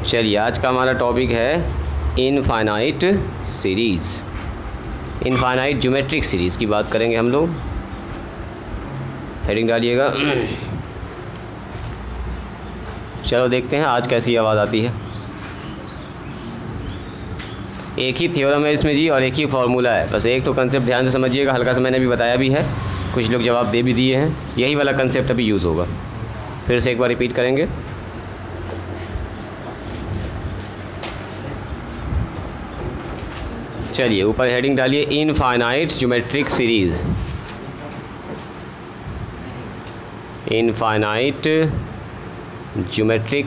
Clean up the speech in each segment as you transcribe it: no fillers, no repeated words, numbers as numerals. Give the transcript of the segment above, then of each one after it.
चलिए आज का हमारा टॉपिक है infinite series, infinite geometric series की बात करेंगे हम लोग। हेडिंग डालिएगा। चलो देखते हैं आज कैसी आवाज़ आती है। एक ही थ्योरम है इसमें जी और एक ही फार्मूला है, बस एक तो कंसेप्ट ध्यान से समझिएगा। हल्का सा मैंने अभी बताया भी है, कुछ लोग जवाब दे भी दिए हैं। यही वाला कंसेप्ट अभी यूज़ होगा, फिर से एक बार रिपीट करेंगे। चलिए ऊपर हेडिंग डालिए infinite geometric series. Infinite geometric,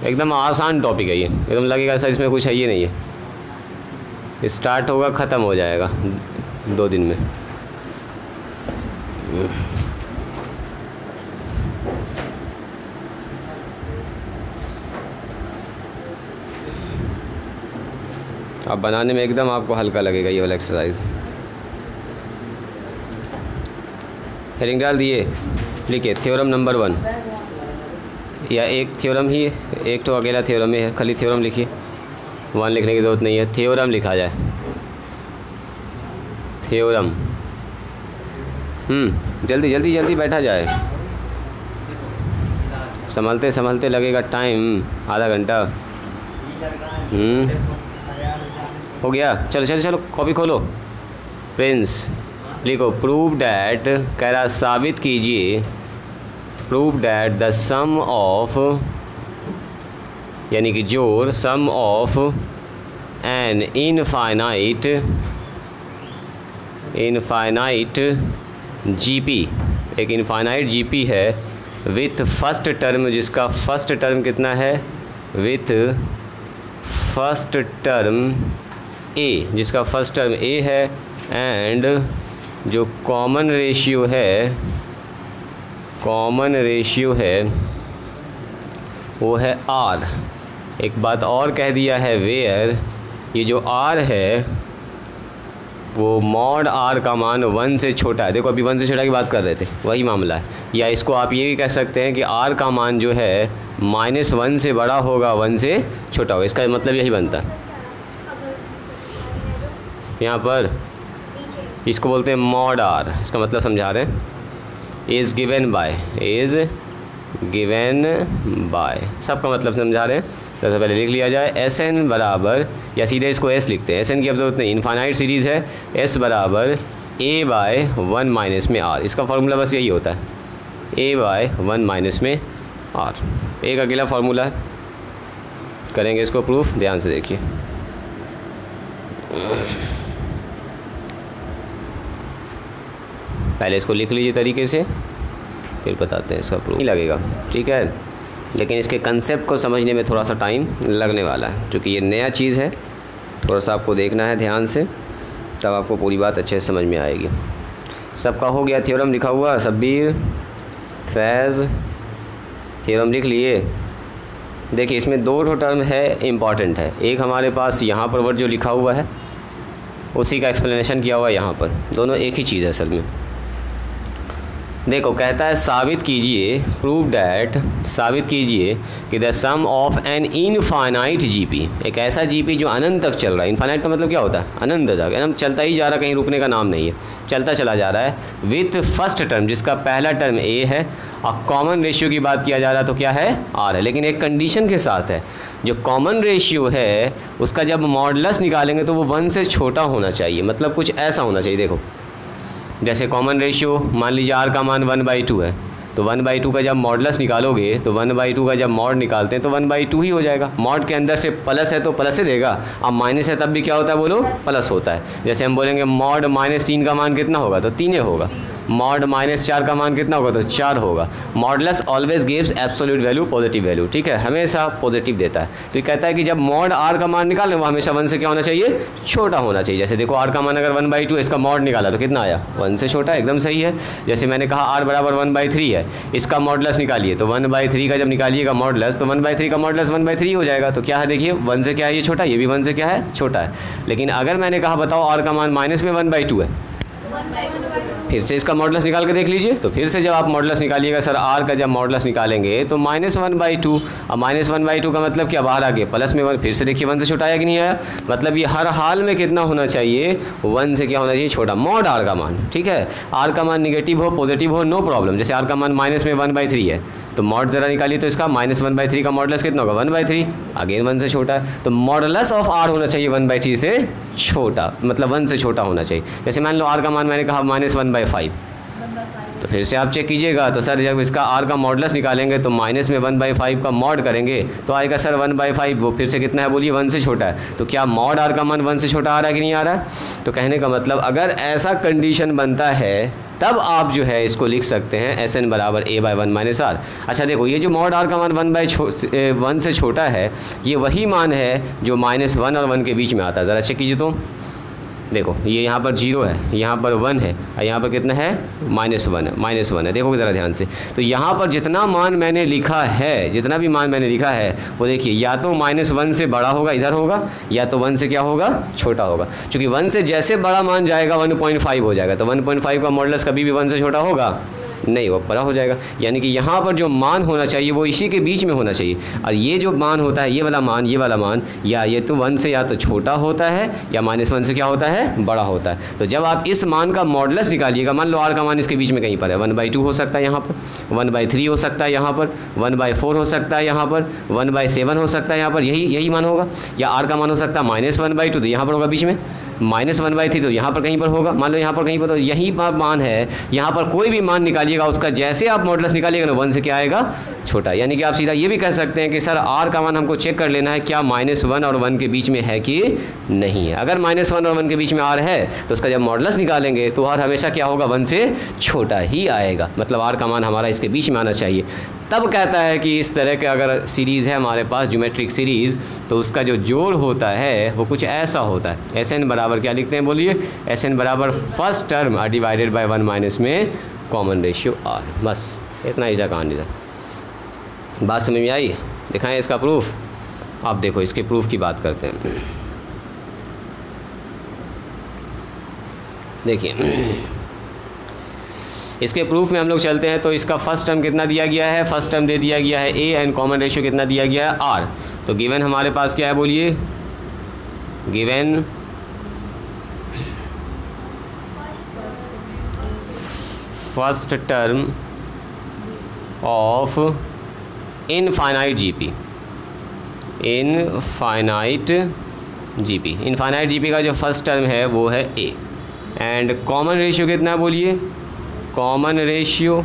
एकदम आसान टॉपिक है ये, एकदम लगेगा ऐसा इसमें कुछ है ही नहीं है। स्टार्ट होगा ख़त्म हो जाएगा 2 दिन में। अब बनाने में एकदम आपको हल्का लगेगा ये वाला एक्सरसाइज। हेडिंग डाल दिए, लिखिए थ्योरम नंबर 1, या एक थ्योरम ही, एक तो अकेला थ्योरम ही है, खाली थ्योरम लिखिए, 1 लिखने की ज़रूरत नहीं है। थ्योरम लिखा जाए, थ्योरम। जल्दी जल्दी जल्दी बैठा जाए, संभलते संभलते लगेगा टाइम आधा घंटा। हो गया, चलो चलो चलो कॉपी खोलो। प्रिंस लिखो प्रूव डैट, कह रहा साबित कीजिए, prove that the sum of, यानी कि जोड़, sum of an infinite GP, एक इनफाइनाइट जीपी है विथ फर्स्ट टर्म, जिसका फर्स्ट टर्म कितना है, विथ फर्स्ट टर्म ए, जिसका फर्स्ट टर्म ए है, एंड जो कॉमन रेशियो है, कॉमन रेशियो है वो है आर। एक बात और कह दिया है, वेयर, ये जो आर है वो मॉड आर का मान 1 से छोटा है। देखो अभी 1 से छोटा की बात कर रहे थे, वही मामला है। या इसको आप ये भी कह सकते हैं कि आर का मान जो है -1 से बड़ा होगा, 1 से छोटा होगा। इसका मतलब यही बनता है। यहाँ पर इसको बोलते हैं मॉड आर, इसका मतलब समझा रहे हैं। Is given by, is given by, सबका मतलब समझा रहे हैं। सबसे पहले लिख लिया जाए एस एन बराबर, या सीधे इसको एस लिखते हैं, एस एन की अब जरूरत नहीं, इनफाइनाइट सीरीज़ है। एस बराबर ए बाय 1 माइनस में आर, इसका फार्मूला बस यही होता है, ए बाय 1 माइनस में आर। एक अकेला फार्मूला है, करेंगे इसको प्रूफ, ध्यान से देखिए। पहले इसको लिख लीजिए तरीके से, फिर बताते हैं इसका प्रूफ। नहीं लगेगा, ठीक है, लेकिन इसके कंसेप्ट को समझने में थोड़ा सा टाइम लगने वाला है, क्योंकि ये नया चीज़ है। थोड़ा सा आपको देखना है ध्यान से, तब आपको पूरी बात अच्छे से समझ में आएगी। सबका हो गया थ्योरम लिखा हुआ, शब्बीर, फैज़, थ्योरम लिख लिए। देखिए इसमें 2 टर्म है, इम्पॉर्टेंट है। एक हमारे पास यहाँ पर वर्ड जो लिखा हुआ है उसी का एक्सप्लेनेशन किया हुआ है यहाँ पर, दोनों एक ही चीज़ है असल में। देखो कहता है साबित कीजिए, प्रूव डैट, साबित कीजिए कि the sum of an infinite GP, एक ऐसा जीपी जो अनंत तक चल रहा है। इनफाइनाइट का मतलब क्या होता है, अनंत तक, एकदम चलता ही जा रहा है, कहीं रुकने का नाम नहीं है, चलता चला जा रहा है। विथ फर्स्ट टर्म, जिसका पहला टर्म ए है, और कॉमन रेशियो की बात किया जा रहा है तो क्या है, आर है। लेकिन एक कंडीशन के साथ है, जो कॉमन रेशियो है उसका जब मॉडुलस निकालेंगे तो वो 1 से छोटा होना चाहिए। मतलब कुछ ऐसा होना चाहिए। देखो जैसे कॉमन रेशियो मान लीजिए आर का मान 1/2 है, तो 1/2 का जब मॉडुलस निकालोगे तो 1/2 का जब मॉड निकालते हैं तो 1/2 ही हो जाएगा। मॉड के अंदर से प्लस है तो प्लस ही देगा, अब माइनस है तब भी क्या होता है बोलो, प्लस होता है। जैसे हम बोलेंगे मॉड -3 का मान कितना होगा तो 3 होगा, मॉड -4 का मान कितना होगा तो 4 होगा। Modulus always gives absolute value, positive value, ठीक है, हमेशा पॉजिटिव देता है। तो ये कहता है कि जब मॉड आर का मान निकालें वो हमेशा 1 से क्या होना चाहिए, छोटा होना चाहिए। जैसे देखो आर का मान अगर 1/2 इसका मॉड निकाला तो कितना आया, 1 से छोटा, एकदम सही है। जैसे मैंने कहा आर बराबर 1/3 है, इसका मॉडुलस निकालिए तो 1/3 का जब निकालिएगा मॉडुलस तो 1/3 का मॉडुलस 1/3 हो जाएगा। तो क्या है देखिए 1 से क्या है ये छोटा, ये भी 1 से क्या है छोटा है। लेकिन अगर मैंने कहा बताओ आर का मान माइनस में 1/2 है, फिर से इसका मॉडुलस निकाल के देख लीजिए। तो फिर से जब आप मॉडुलस निकालिएगा सर आर का, जब मॉडुलस निकालेंगे तो -1/2। अब -1/2 का मतलब क्या, बाहर आ गया प्लस में 1। फिर से देखिए 1 से छोटा आया कि नहीं आया, मतलब ये हर हाल में कितना होना चाहिए, 1 से क्या होना चाहिए, छोटा। मॉड आर का मान, ठीक है, आर का मान निगेटिव हो पॉजिटिव हो नो प्रॉब्लम। जैसे आर का मान -1/3 है तो मॉड ज़रा निकालिए, तो इसका -1/3 का मॉडुलस कितना होगा, 1/3, अगेन 1 से छोटा है। तो मॉडुलस ऑफ आर होना चाहिए 1/3 से छोटा, मतलब 1 से छोटा होना चाहिए। जैसे मान लो आर का मान मैंने कहा -1/5, तो फिर से आप चेक कीजिएगा। तो सर जब इसका आर का मॉडुलस निकालेंगे तो माइनस में 1/5 का मॉड करेंगे तो आएगा सर 1/5, वो फिर से कितना है बोलिए, 1 से छोटा है। तो क्या मॉड आर का मान 1 से छोटा आ रहा है कि नहीं आ रहा है? तो कहने का मतलब अगर ऐसा कंडीशन बनता है तब आप जो है इसको लिख सकते हैं Sn बराबर a/1 - r। अच्छा देखो, ये जो मॉड आर का मान 1/1 से छोटा है, ये वही मान है जो -1 और 1 के बीच में आता है। ज़रा चेक कीजिए तो देखो, ये यहाँ पर 0 है, यहाँ पर 1 है, और यहाँ पर कितना है, -1 है। देखो ज़रा ध्यान से, तो यहाँ पर जितना मान मैंने लिखा है, जितना भी मान मैंने लिखा है वो देखिए या तो -1 से बड़ा होगा, इधर होगा, या तो 1 से क्या होगा, छोटा होगा। क्योंकि 1 से जैसे बड़ा मान जाएगा 1.5 हो जाएगा, तो 1.5 का मॉडुलस कभी भी 1 से छोटा होगा नहीं, वो बड़ा हो जाएगा। यानी कि यहाँ पर जो मान होना चाहिए वो इसी के बीच में होना चाहिए। और ये जो मान होता है, ये वाला मान या ये तो 1 से या तो छोटा होता है या -1 से क्या होता है, बड़ा होता है। तो जब आप इस मान का मॉडुलस निकालिएगा, मान लो आर का मान इसके बीच में कहीं पर है, 1/2 हो सकता है यहाँ पर, 1/3 हो सकता है यहाँ पर, 1/4 हो सकता है यहाँ पर, 1/7 हो सकता है यहाँ पर, यही मान होगा। या आर का मान हो सकता है -1/2, तो यहाँ पर होगा बीच में, -1/3 तो यहाँ पर कहीं पर होगा, मान लो यहाँ पर कहीं पर, तो यही मान है। यहाँ पर कोई भी मान निकालिएगा उसका जैसे आप मॉडुलस निकालिएगा ना 1 से क्या आएगा, छोटा। यानी कि आप सीधा ये भी कह सकते हैं कि सर आर का मान हमको चेक कर लेना है क्या -1 और 1 के बीच में है कि नहीं है। अगर -1 और 1 के बीच में आर है तो उसका जब मॉडुलस निकालेंगे तो आर हमेशा क्या होगा, 1 से छोटा ही आएगा। मतलब आर का मान हमारा इसके बीच में आना चाहिए। तब कहता है कि इस तरह के अगर सीरीज़ है हमारे पास, ज्योमेट्रिक सीरीज़, तो उसका जो जोड़ होता है वो कुछ ऐसा होता है। Sn बराबर क्या लिखते हैं बोलिए, Sn बराबर first term divided by 1 minus में कॉमन रेशियो r। बस इतना ही सा कहानी था। बात समझ में आई? दिखाएं इसका प्रूफ। आप देखो इसके प्रूफ की बात करते हैं। देखिए इसके प्रूफ में हम लोग चलते हैं। तो इसका फर्स्ट टर्म कितना दिया गया है, फर्स्ट टर्म दे दिया गया है a एंड कॉमन रेशियो कितना दिया गया है r। तो गिवन हमारे पास क्या है बोलिए, given first term of infinite GP, infinite GP का जो फर्स्ट टर्म है वो है a एंड कॉमन रेशियो कितना बोलिए, कॉमन रेशियो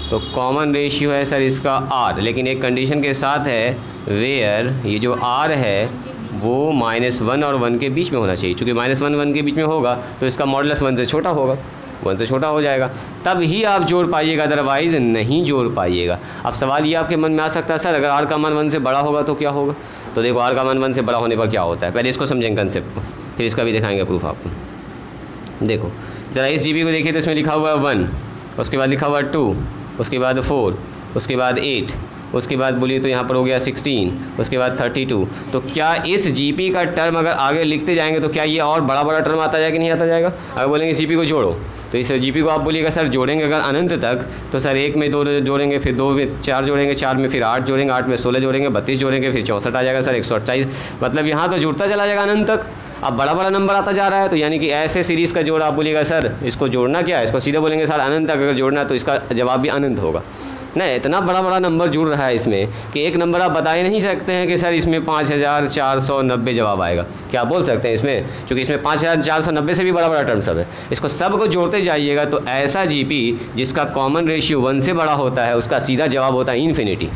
तो कॉमन रेशियो है सर इसका r, लेकिन एक कंडीशन के साथ है, वेयर ये जो r है वो -1 और 1 के बीच में होना चाहिए। चूँकि -1 1 के बीच में होगा तो इसका मॉडुलस 1 से छोटा होगा, 1 से छोटा हो जाएगा, तब ही आप जोड़ पाइएगा, अदरवाइज़ नहीं जोड़ पाइएगा। अब सवाल ये आपके मन में आ सकता है सर अगर r का मान 1 से बड़ा होगा तो क्या होगा। तो देखो r का मान 1 से बड़ा होने पर क्या होता है, पहले इसको समझेंगे कंसेप्ट को, फिर इसका भी दिखाएंगे प्रूफ आपको। देखो ज़रा इस जीबी को देखिए, तो इसमें लिखा हुआ है 1, उसके बाद लिखा हुआ है 2, उसके बाद 4, उसके बाद 8, उसके बाद बोलिए तो यहाँ पर हो गया 16, उसके बाद 32। तो क्या इस जीपी का टर्म अगर आगे लिखते जाएंगे तो क्या ये और बड़ा बड़ा टर्म आता जाएगा कि नहीं आता जाएगा। अगर बोलेंगे जीपी को जोड़ो तो इस जीपी को आप बोलिएगा सर जोड़ेंगे अगर अनंत तक, तो सर 1 में 2 जोड़ेंगे, फिर 2 में 4 जोड़ेंगे, 4 में फिर 8 जोड़ेंगे, 8 में 16 जोड़ेंगे, 32 जोड़ेंगे, फिर 64 आ जाएगा सर 128। मतलब यहाँ तो जुड़ता चला जाएगा अनंत तक। अब बड़ा बड़ा नंबर आता जा रहा है, तो यानी कि ऐसे सीरीज़ का जोड़ आप बोलिएगा सर इसको जोड़ना क्या है, इसको सीधे बोलेंगे सर अनंत तक अगर जोड़ना तो इसका जवाब भी अनंत होगा। नहीं, इतना बड़ा बड़ा नंबर जुड़ रहा है इसमें कि एक नंबर आप बता ही नहीं सकते हैं कि सर इसमें 5490 जवाब आएगा। क्या आप बोल सकते हैं इसमें, क्योंकि इसमें 5490 से भी बड़ा बड़ा टर्म सब है। इसको सब को जोड़ते जाइएगा तो ऐसा जीपी जिसका कॉमन रेशियो 1 से बड़ा होता है उसका सीधा जवाब होता है इन्फिनिटी।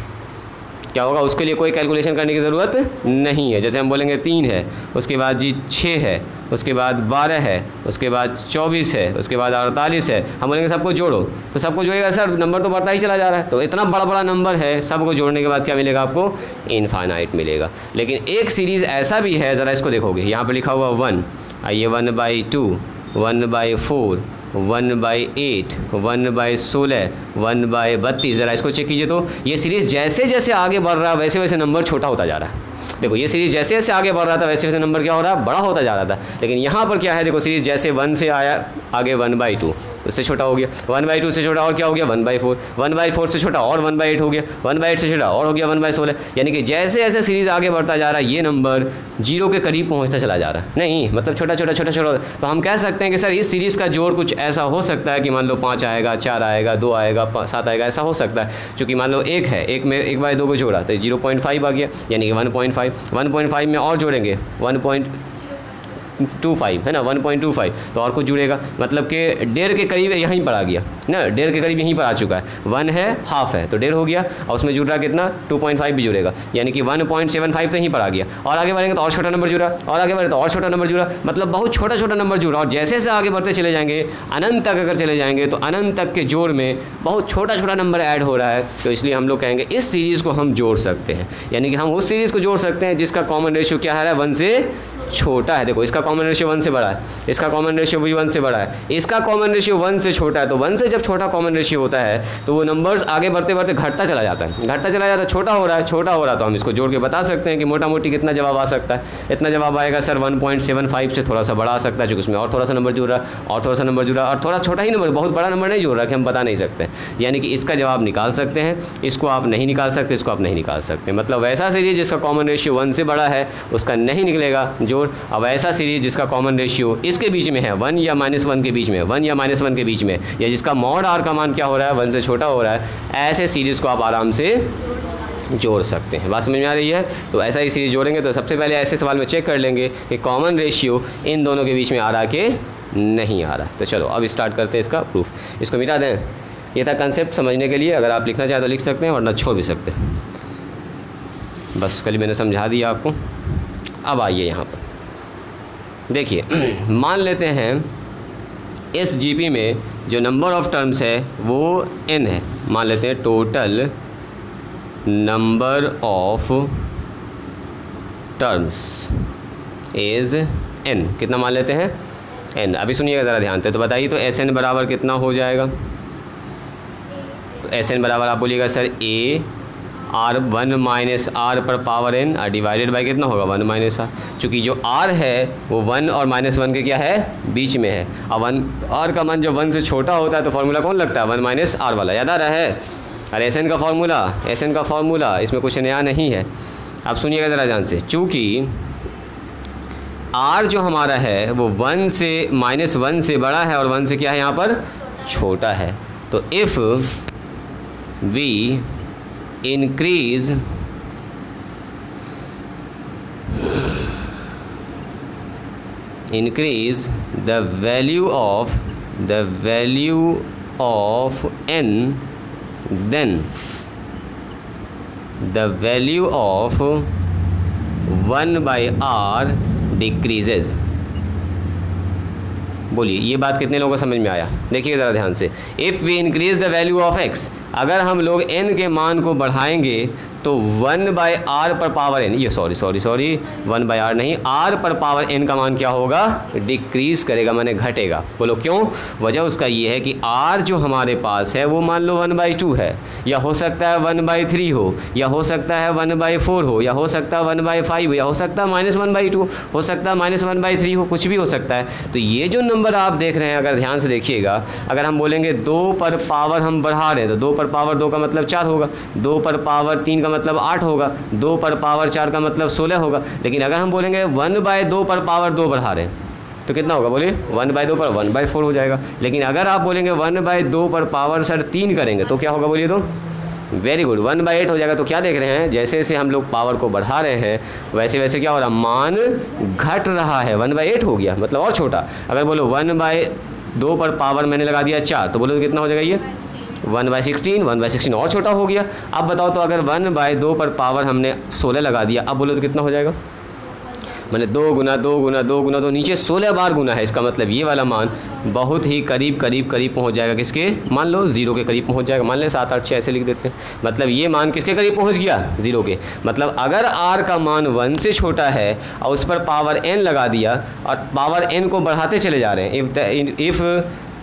क्या होगा, उसके लिए कोई कैलकुलेशन करने की ज़रूरत नहीं है। जैसे हम बोलेंगे 3 है, उसके बाद जी 6 है, उसके बाद 12 है, उसके बाद 24 है, उसके बाद 48 है, हम बोलेंगे सबको जोड़ो तो सबको जोड़ेगा सर नंबर तो बढ़ता ही चला जा रहा है। तो इतना बड़ा बड़ा नंबर है, सबको जोड़ने के बाद क्या मिलेगा आपको, इनफाइनाइट मिलेगा। लेकिन एक सीरीज़ ऐसा भी है, ज़रा इसको देखोगे, यहाँ पर लिखा हुआ 1, आइए 1/2, 1/4, 1/8, 1/16, 1/32। ज़रा इसको चेक कीजिए तो ये सीरीज़ जैसे जैसे आगे बढ़ रहा है वैसे वैसे नंबर छोटा होता जा रहा है। देखो ये सीरीज़ जैसे जैसे आगे बढ़ रहा था वैसे वैसे नंबर क्या हो रहा है, बड़ा होता जा रहा था। लेकिन यहाँ पर क्या है, देखो सीरीज़ जैसे 1 से आया आगे 1/2, उससे छोटा हो गया, 1/2 से छोटा और क्या हो गया 1/4, 1/4 से छोटा और 1/8 हो गया, 1/8 से छोटा और हो गया 1/16। यानी कि जैसे जैसे सीरीज़ आगे बढ़ता जा रहा है ये नंबर 0 के करीब पहुंचता चला जा रहा है। नहीं मतलब छोटा छोटा छोटा छोटा। तो हम कह सकते हैं कि सर इस सीरीज़ का जोड़ कुछ ऐसा हो सकता है कि मान लो 5 आएगा, 4 आएगा, 2 आएगा, 7 आएगा, ऐसा हो सकता है। क्योंकि मान लो 1 है, 1 में 1/2 को जोड़ा तो 0.5 आ गया, यानी कि 1.5 में और जोड़ेंगे 1.25 है ना, 1.25 तो और कुछ जुड़ेगा, मतलब कि 1.5 के करीब यहीं पर आ गया ना, 1.5 के करीब यहीं पर आ चुका है। 1 है, हाफ है तो 1.5 हो गया, और उसमें जुड़ रहा कितना 2.5 भी जुड़ेगा, यानी कि 1.75 तो यहीं पर आ गया। और आगे बढ़ेंगे तो और छोटा नंबर जुड़ा, और आगे बढ़े तो और छोटा नंबर जुड़ा, मतलब बहुत छोटा छोटा नंबर जुड़ा। और जैसे जैसे आगे बढ़ते चले जाएंगे अनंत तक अगर चले जाएंगे तो अनंत तक के जोड़ में बहुत छोटा छोटा नंबर ऐड हो रहा है। तो इसलिए हम लोग कहेंगे इस सीरीज़ को हम जोड़ सकते हैं, यानी कि हम उस सीरीज़ को जोड़ सकते हैं जिसका कॉमन रेशियो क्या है 1 से छोटा है। देखो इसका कॉमन रेशियो 1 से बड़ा है, इसका कॉमन रेशियो भी 1 से बड़ा है, इसका कॉमन रेशियो 1 से छोटा है। तो 1 से जब छोटा कॉमन रेशियो होता है तो वो नंबर्स आगे बढ़ते बढ़ते घटता चला जाता है, घटता चला जाता है, छोटा हो रहा है, छोटा हो रहा है। तो हम इसको जोड़ के बता सकते हैं कि मोटा मोटी कितना जवाब आ सकता है। इतना जवाब आएगा सर 1.75 से थोड़ा सा बड़ा आ सकता है, क्योंकि उसमें और थोड़ा सा नंबर जुड़ रहा है, और थोड़ा सा नंबर जुड़ रहा है, और थोड़ा छोटा ही नंबर, बहुत बड़ा नंबर नहीं जुड़ रहा कि हम बता नहीं सकते। यानी कि इसका जवाब निकाल सकते हैं, इसको आप नहीं निकाल सकते, इसको आप नहीं निकाल सकते। मतलब वैसा सीरीज जिसका कॉमन रेशियो 1 से बड़ा है उसका नहीं निकलेगा जोड़। अब ऐसा सीरीज जिसका कॉमन रेशियो इसके बीच में है 1 या -1 के बीच में, 1 या -1 के बीच में, या जिसका मॉड r का मान क्या हो रहा है 1 से छोटा हो रहा है, ऐसे सीरीज़ को आप आराम से जोड़ सकते हैं। बात समझ में आ रही है? तो ऐसा ही सीरीज जोड़ेंगे तो सबसे पहले ऐसे सवाल में चेक कर लेंगे कि कॉमन रेशियो इन दोनों के बीच में आ रहा कि नहीं आ रहा। तो चलो अब स्टार्ट करते हैं इसका प्रूफ। इसको मिटा दें। ये था कंसेप्ट समझने के लिए, अगर आप लिखना चाहें तो लिख सकते हैं वरना छोड़ भी सकते हैं। बस कल मैंने समझा दिया आपको। अब आइए यहाँ पर देखिए, मान लेते हैं इस जीपी में जो नंबर ऑफ़ टर्म्स है वो n है। मान लेते हैं total number of terms is n। कितना मान लेते हैं n। अभी सुनिएगा ज़रा ध्यान से, तो बताइए तो Sn बराबर कितना हो जाएगा। तो Sn बराबर आप बोलिएगा sir a r 1 minus r पर पावर n डिवाइडेड बाई कितना होगा 1 माइनस r। चूँकि जो r है वो 1 और -1 के क्या है बीच में है। अब 1 r का मान जब 1 से छोटा होता है तो फार्मूला कौन लगता है 1 माइनस r वाला, याद आ रहा है। अरे Sn का फार्मूला इसमें कुछ नया नहीं है। आप सुनिएगा ज़रा ध्यान से, चूँकि r जो हमारा है वो 1 से -1 से बड़ा है और 1 से क्या है यहाँ पर छोटा है। तो if we increase the value of n, then the value of 1/r decreases। बोलिए ये बात कितने लोगों को समझ में आया? देखिए ज़रा ध्यान से। If we increase the value of x, अगर हम लोग n के मान को बढ़ाएंगे तो 1/r पर पावर n, ये सॉरी 1/r नहीं, r पर पावर n का मान क्या होगा डिक्रीज़ करेगा, माने घटेगा। बोलो क्यों? वजह उसका ये है कि r जो हमारे पास है वो मान लो 1/2 है, या हो सकता है 1/3 हो, या हो सकता है 1/4 हो, या हो सकता है 1/5 हो, या हो सकता है -1/2 हो सकता है -1/3 हो, कुछ भी हो सकता है। तो ये जो नंबर आप देख रहे हैं अगर ध्यान से देखिएगा, अगर हम बोलेंगे 2 पर पावर हम बढ़ा रहे हैं तो 2 पर पावर 2 का मतलब 4 होगा, 2 पर पावर 3 का मतलब 8 होगा, 2 पर पावर 4 का मतलब 16 होगा। लेकिन अगर हम बोलेंगे 1/2 पर पावर 2 बढ़ा रहे हैं तो कितना होगा बोलिए 1/2 पर 1/4 हो जाएगा। लेकिन अगर आप बोलेंगे 1/2 पर पावर सर 3 करेंगे तो क्या होगा बोलिए, तो वेरी गुड 1/8 हो जाएगा। तो क्या देख रहे हैं, जैसे जैसे हम लोग पावर को बढ़ा रहे हैं वैसे वैसे क्या हो रहा है, मान घट रहा है, 1/8 हो गया मतलब और छोटा। अगर बोलो 1/2 पर पावर मैंने लगा दिया 4 तो बोलो तो कितना हो जाएगा ये 1/16 और छोटा हो गया। अब बताओ तो अगर 1/2 पर पावर हमने 16 लगा दिया, अब बोलो तो कितना हो जाएगा, मैंने 2 गुना 2 गुना 2 गुना तो नीचे 16 बार गुना है। इसका मतलब ये वाला मान बहुत ही करीब पहुंच जाएगा किसके, मान लो 0 के करीब पहुंच जाएगा। मान लें 7 8 6 ऐसे लिख देते हैं, मतलब ये मान किसके करीब पहुंच गया 0 के। मतलब अगर r का मान 1 से छोटा है और उस पर पावर n लगा दिया और पावर n को बढ़ाते चले जा रहे हैं, if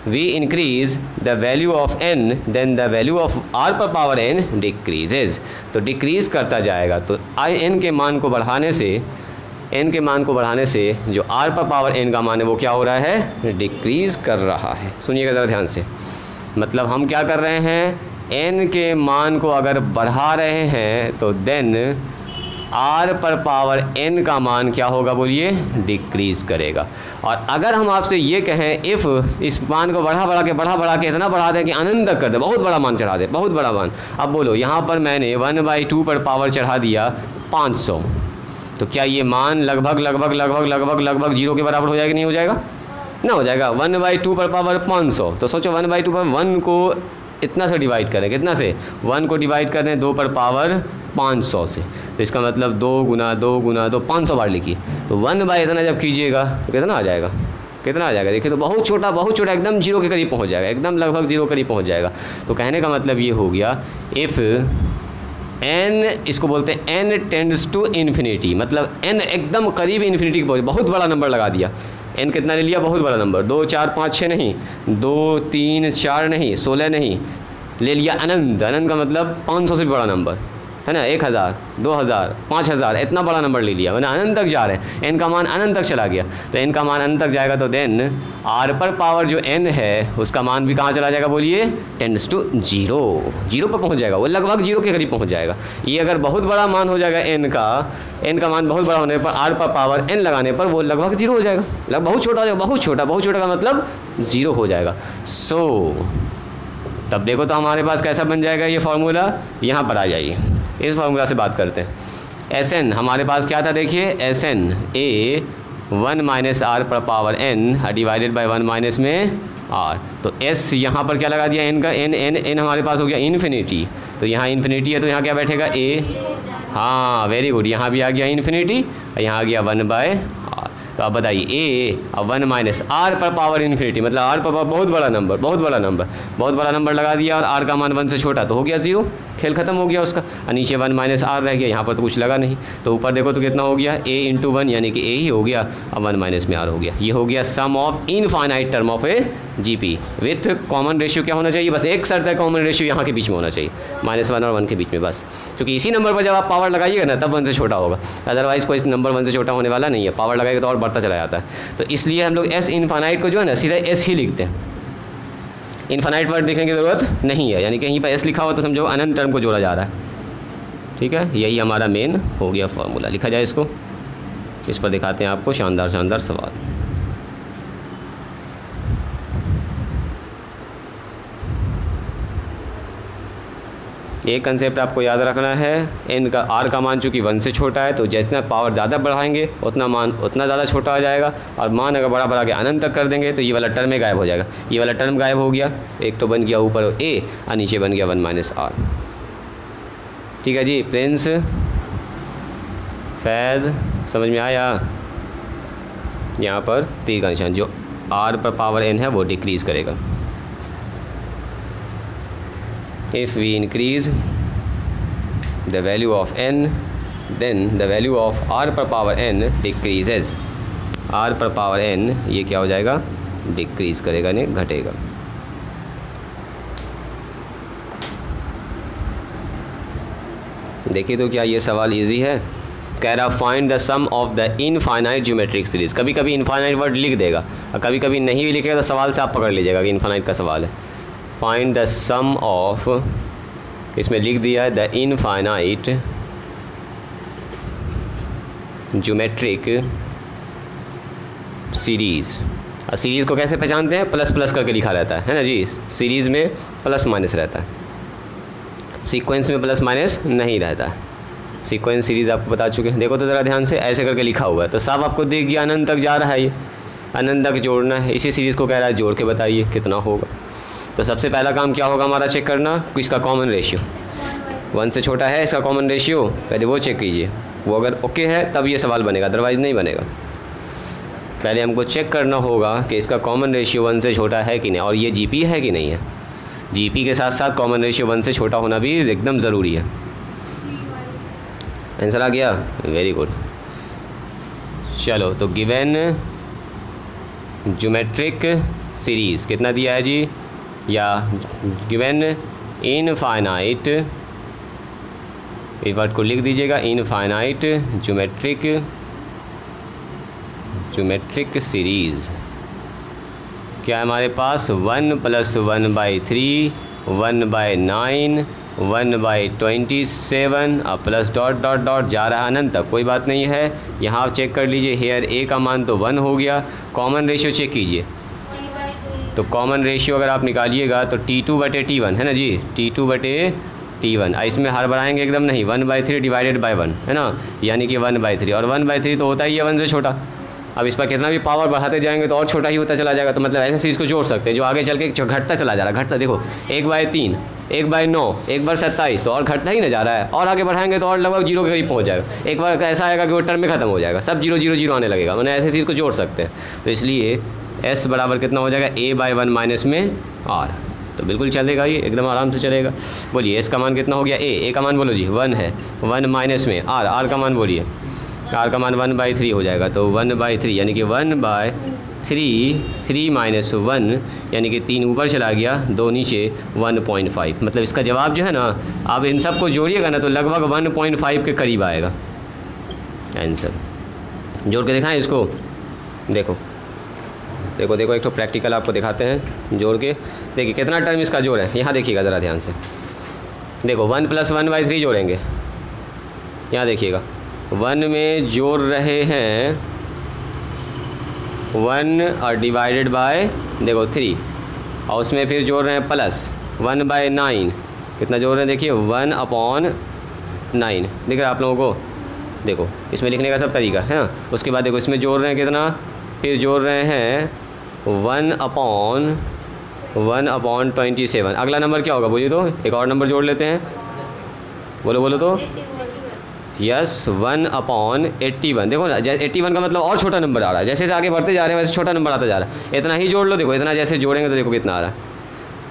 we increase the value of n then the value of r पर पावर n decreases। तो डिक्रीज़ करता जाएगा, तो n के मान को बढ़ाने से जो r पर पावर n का मान है वो क्या हो रहा है, डिक्रीज़ कर रहा है। सुनिएगा ज़रा ध्यान से, मतलब हम क्या कर रहे हैं, n के मान को अगर बढ़ा रहे हैं तो देन r पर पावर n का मान क्या होगा, बोलिए, डिक्रीज़ करेगा। और अगर हम आपसे ये कहें इफ़ इस मान को बढ़ा के इतना बढ़ा दें कि अनंत तक कर दे, बहुत बड़ा मान चढ़ा दे, बहुत बड़ा मान। अब बोलो यहाँ पर मैंने 1/2 पर पावर चढ़ा दिया 500, तो क्या ये मान लगभग 0 के बराबर हो जाएगा, नहीं हो जाएगा? ना हो जाएगा। 1/2 पर पावर 500, तो सोचो 1/2 पर 1 को इतना से डिवाइड करें, कितना से, 1 को डिवाइड कर रहे हैं 2 पर पावर 500 से, तो इसका मतलब 2 गुना 2 500 बार लिखिए। तो 1 इतना जब कीजिएगा तो कितना आ जाएगा, देखिए, तो बहुत छोटा एकदम 0 के करीब पहुंच जाएगा, एकदम लगभग 0 के करीब पहुंच जाएगा। तो कहने का मतलब ये हो गया, इफ़ n, इसको बोलते हैं n टेंड्स टू इन्फिनिटी, मतलब n एकदम करीब इन्फिनिटी के पहुँच, बहुत बड़ा नंबर लगा दिया। n कितना ले लिया, बहुत बड़ा नंबर, 2 4 5 6 नहीं, 2 3 4 नहीं, 16 नहीं, ले लिया अनंत का मतलब 500 से भी बड़ा नंबर है ना, 1000 2000 5000, इतना बड़ा नंबर ले लिया, वरना अनंत तक जा रहे हैं, n का मान अनंत तक चला गया। तो n का मान अनंत तक जाएगा तो देन r पर पावर जो n है उसका मान भी कहाँ चला जाएगा, बोलिए, टेंड्स टू 0 पर पहुँच जाएगा, वो लगभग 0 के करीब पहुँच जाएगा। ये अगर बहुत बड़ा मान हो जाएगा n का मान बहुत बड़ा होने पर r पर पावर n लगाने पर वो लगभग 0 हो जाएगा, लगभग बहुत छोटा हो जाएगा, बहुत छोटा का मतलब 0 हो जाएगा। तब देखो तो हमारे पास कैसा बन जाएगा ये फार्मूला, यहाँ पर आ जाइए, इस फार्मूला से बात करते हैं। Sn हमारे पास क्या था, देखिए, Sn a 1 माइनस r पर power n divided by 1 minus में r, तो s यहाँ पर क्या लगा दिया, n का n हमारे पास हो गया इन्फिनिटी, तो यहाँ इन्फिनिटी है तो यहाँ क्या बैठेगा a, हाँ वेरी गुड, यहाँ भी आ गया इन्फिनिटी, यहाँ आ गया 1/r। तो आप बताइए a और 1 माइनस r पर पावर इन्फिनिटी, मतलब r पर पावर बहुत बड़ा नंबर लगा दिया, और r का मान 1 से छोटा तो हो गया 0, खेल खत्म हो गया उसका, और नीचे 1 माइनस r रह गया, यहाँ पर तो कुछ लगा नहीं, तो ऊपर देखो तो कितना हो गया, a इंटू 1 यानी कि a ही हो गया, और 1 माइनस में r हो गया। ये हो गया sum of infinite term of a GP with common ratio क्या होना चाहिए, बस एक शर्त है, कॉमन रेशियो यहाँ के बीच में होना चाहिए, -1 और 1 के बीच में बस, क्योंकि इसी नंबर पर जब आप पावर लगाइएगा ना तब 1 से छोटा होगा, अदरवाइज़ कोई नंबर 1 से छोटा होने वाला नहीं है, पावर लगाएगा तो और बढ़ता चला जाता है। तो इसलिए हम लोग s इनफाइनाइट को जो है ना सीधा s ही लिखते हैं, इनफाइनाइट वर्ड लिखने की ज़रूरत नहीं है, यानी कहीं पर s लिखा हुआ तो समझो अनंत टर्म को जोड़ा जा रहा है। ठीक है, यही हमारा मेन हो गया फार्मूला। लिखा जाए इसको, इस पर दिखाते हैं आपको शानदार सवाल। ये कंसेप्ट आपको याद रखना है, n का r का मान चूँकि 1 से छोटा है तो जितना पावर ज़्यादा बढ़ाएंगे उतना मान उतना ज़्यादा छोटा हो जाएगा, और मान अगर बढ़ा के अनंत तक कर देंगे तो ये वाला टर्म गायब हो जाएगा, ये वाला टर्म गायब हो गया, एक तो बन गया ऊपर a और नीचे बन गया 1 माइनस r। ठीक है जी, प्रिंस फैज़ समझ में आया? यहाँ पर तीर का निशान, जो r पर पावर n है वो डिक्रीज़ करेगा। If we increase the value of n, then the value of r पर पावर n decreases। r पर पावर n ये क्या हो जाएगा, डिक्रीज़ करेगा, नहीं घटेगा। देखिए तो क्या ये सवाल इजी है? कह रहा find the sum of the infinite geometric series. कभी कभी इनफाइनाइट वर्ड लिख देगा और कभी कभी नहीं भी लिखेगा, तो सवाल से आप पकड़ लीजिएगा कि इनफाइनाइट का सवाल है। फाइंड द सम ऑफ, इसमें लिख दिया है द इनफाइनाइट ज्योमेट्रिक सीरीज़। और सीरीज़ को कैसे पहचानते हैं, प्लस प्लस करके लिखा रहता है ना जी, सीरीज़ में प्लस माइनस रहता है, सीक्वेंस में प्लस माइनस नहीं रहता है। सीक्वेंस सीरीज़ आपको बता चुके हैं, देखो तो ज़रा ध्यान से, ऐसे करके लिखा हुआ है तो सब आपको देख गया, अनंत तक जा रहा है, ये अनंत तक जोड़ना है। इसी सीरीज़ को कह रहा है जोड़ के बताइए कितना होगा। तो सबसे पहला काम क्या होगा हमारा, चेक करना कि इसका कॉमन रेशियो 1 से छोटा है, इसका कॉमन रेशियो पहले वो चेक कीजिए, वो अगर ओके है तब ये सवाल बनेगा, अदरवाइज़ नहीं बनेगा। पहले हमको चेक करना होगा कि इसका कॉमन रेशियो 1 से छोटा है कि नहीं, और ये जीपी है कि नहीं है। जीपी के साथ साथ कॉमन रेशियो 1 से छोटा होना भी एकदम ज़रूरी है। आंसर आ गया, वेरी गुड। चलो तो गिवन ज्योमेट्रिक सीरीज़ कितना दिया है जी, या गिवन इनफाइनाइट, इस वर्ड को लिख दीजिएगा, इनफाइनाइट ज्योमेट्रिक सीरीज़। क्या है हमारे पास 1 + 1/3, 1/9, 1/27 अब प्लस डॉट डॉट डॉट जा रहा है अनंत तक, कोई बात नहीं है। यहाँ आप चेक कर लीजिए, हेयर ए का मान तो 1 हो गया। कॉमन रेशियो चेक कीजिए, तो कॉमन रेशियो अगर आप निकालिएगा तो T2/T1 है ना जी, T2/T1। इसमें हर बढ़ाएंगे एकदम नहीं, 1/3 डिवाइडेड बाय 1 है ना, यानी कि 1/3, और 1/3 तो होता ही है 1 से छोटा। अब इस पर कितना भी पावर बढ़ाते जाएंगे तो और छोटा ही होता चला जाएगा। तो मतलब ऐसे चीज़ को जोड़ सकते हैं जो आगे चल के घटता चला जा रहा है, घटता। देखो 1/3, 1/9, 1/27 तो और घटता ही ना जा रहा है, और आगे बढ़ाएंगे तो और लगभग 0 के करीब पहुँच जाएगा। एक बार ऐसा आएगा कि वो टर्म में खत्म हो जाएगा, सब 0 0 0 आने लगेगा। मैंने ऐसे चीज़ को जोड़ सकते हैं। तो इसलिए S बराबर कितना हो जाएगा, A/1 माइनस में R। तो बिल्कुल चलेगा, ये एकदम आराम से चलेगा। बोलिए S का मान कितना हो गया, A का मान बोलो जी 1 है, 1 माइनस में R का मान बोलिए, R का मान 1/3 हो जाएगा। तो 1/3 यानी कि 1/3, 3 माइनस 1 यानी कि 3 ऊपर चला गया, 2 नीचे, 1.5। मतलब इसका जवाब जो है ना, आप इन सब को जोड़िएगा ना तो लगभग 1.5 के करीब आएगा आंसर। जोड़ के दिखाएं इसको, देखो देखो देखो, एक तो प्रैक्टिकल आपको दिखाते हैं जोड़ के। देखिए कितना टर्म इसका जोड़ है, यहाँ देखिएगा ज़रा ध्यान से। देखो 1 + 1/3 जोड़ेंगे, यहाँ देखिएगा 1 में जोड़ रहे हैं 1 और डिवाइडेड बाय देखो 3, और उसमें फिर जोड़ रहे हैं प्लस 1/9। कितना जोड़ रहे हैं देखिए, 1/9 दिख रहा है आप लोगों को। देखो इसमें लिखने का सब तरीका है ना। उसके बाद देखो इसमें जोड़ रहे हैं कितना, फिर जोड़ रहे हैं 1/27। अगला नंबर क्या होगा बोलिए तो, एक और नंबर जोड़ लेते हैं, बोलो तो यस 1/81। देखो ना 81 का मतलब और छोटा नंबर आ रहा है, जैसे जैसे आगे बढ़ते जा रहे हैं वैसे छोटा नंबर आता जा रहा है। इतना ही जोड़ लो, देखो इतना जैसे जोड़ेंगे तो देखो कितना आ रहा है।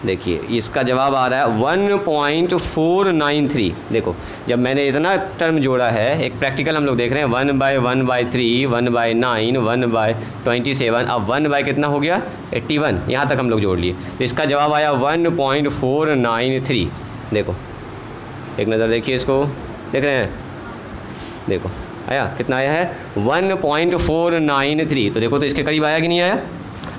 देखिए इसका जवाब आ रहा है 1.493। देखो जब मैंने इतना टर्म जोड़ा है, एक प्रैक्टिकल हम लोग देख रहे हैं, 1/1/3, 1/9, 1/27, अब 1 कितना हो गया 81, यहाँ तक हम लोग जोड़ लिए। तो इसका जवाब आया 1.493। देखो एक नज़र देखिए इसको, देख रहे हैं, देखो आया कितना आया है 1.493। तो देखो तो इसके करीब आया कि नहीं आया।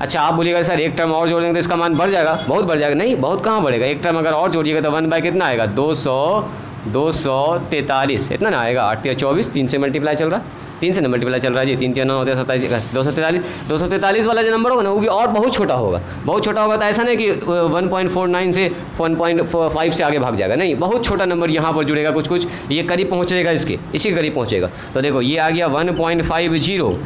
अच्छा आप बोलिएगा सर एक टर्म और जोड़ेंगे तो इसका मान बढ़ जाएगा, बहुत बढ़ जाएगा। नहीं, बहुत कहाँ बढ़ेगा, एक टर्म अगर और जोड़िएगा तो 1 कितना आएगा 243, इतना ना आएगा। 8 या 24, 3 से मल्टीप्लाई चल रहा, 3 से मल्टीप्लाई चल रहा है जी, 3 3 9 होते 27, 243 वाला जो नंबर होगा ना वो भी और बहुत छोटा होगा। बहुत छोटा होगा तो ऐसा नहीं कि 1.49 से 1.5 से आगे भाग जाएगा, नहीं, बहुत छोटा नंबर यहाँ पर जुड़ेगा, कुछ कुछ ये करीब पहुँचेगा, इसी के करीब पहुँचेगा। तो देखो ये आ गया 1.50,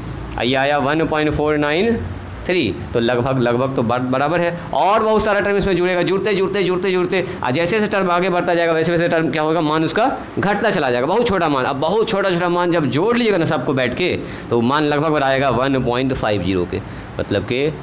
ये आया 1.493, तो लगभग तो बराबर है। और बहुत सारा टर्म इसमें जुड़ेगा, जुड़ते जैसे जैसे टर्म आगे बढ़ता जाएगा वैसे वैसे टर्म क्या होगा, मान उसका घटता चला जाएगा, बहुत छोटा मान। अब बहुत छोटा मान जब जोड़ लीजिएगा ना सबको बैठ के, तो मान लगभग आएगा 1.50 के, मतलब कि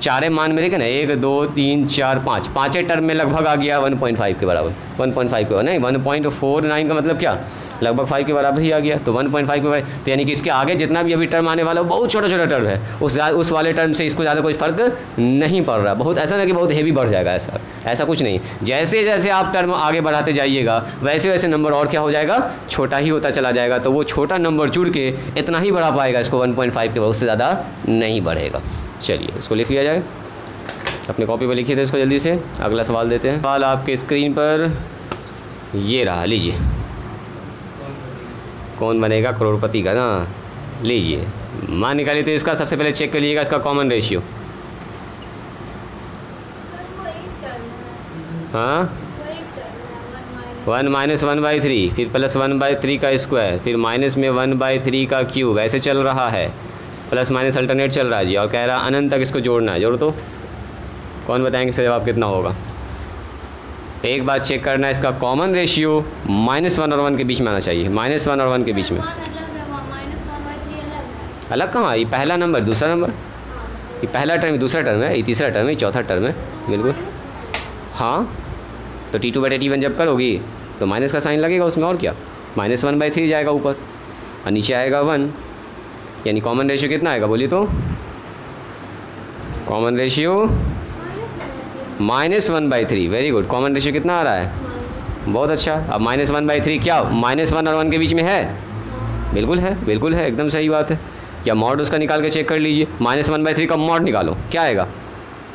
चारे मान में देखे ना 1 2 3 4 5, पाँचें टर्म में लगभग आ गया 1.5 के बराबर, 1.5 के नहीं 1.49 का मतलब क्या, लगभग 5 के बराबर ही आ गया। तो 1.5 के बराबर, तो यानी कि इसके आगे जितना भी अभी टर्म आने वाला है बहुत छोटा टर्म है, उस वाले टर्म से इसको ज़्यादा कोई फ़र्क नहीं पड़ रहा। बहुत ऐसा नहीं कि बहुत हेवी बढ़ जाएगा, ऐसा कुछ नहीं। जैसे जैसे आप टर्म आगे बढ़ाते जाइएगा वैसे वैसे नंबर और क्या हो जाएगा, छोटा ही होता चला जाएगा। तो वो छोटा नंबर जुड़ के इतना ही बढ़ा पाएगा इसको, 1.5 के बहुत से ज़्यादा नहीं बढ़ेगा। चलिए इसको लिख लिया जाए, अपने कॉपी पर लिखिए थे इसको जल्दी से। अगला सवाल देते हैं। सवाल आपके स्क्रीन पर ये रहा, लीजिए। कौन बनेगा करोड़पति का ना, लीजिए मान निकालिए। तो इसका सबसे पहले चेक कर लीजिएगा इसका कॉमन रेशियो। हाँ 1 - 1/3, फिर प्लस 1/3 का स्क्वायर, फिर माइनस में 1/3 का क्यूब, ऐसे चल रहा है, प्लस माइनस अल्टरनेट चल रहा है जी। और कह रहा है अनंत तक इसको जोड़ना है। जोड़ तो कौन बताएंगे इसका जवाब कितना होगा। एक बात चेक करना है, इसका कॉमन रेशियो -1 और 1 के बीच में आना चाहिए, -1 और 1 के बीच में। अलग कहाँ, ये पहला नंबर दूसरा नंबर, ये पहला टर्म दूसरा टर्म है, ये तीसरा टर्म है, चौथा टर्म है, बिल्कुल हाँ। तो T2/T1 जब करोगी तो माइनस का साइन लगेगा उसमें, और क्या, -1/3 जाएगा ऊपर और नीचे आएगा 1, यानी कॉमन रेशियो कितना आएगा बोलिए तो। Common ratio -1/3। Very good. Common ratio कितना आ रहा है? बहुत अच्छा। अब -1/3 क्या -1 और 1 के बीच में है? बिल्कुल है, बिल्कुल है, एकदम सही बात है। या मॉड उसका निकाल के चेक कर लीजिए। -1/3 का मॉड निकालो, क्या आएगा?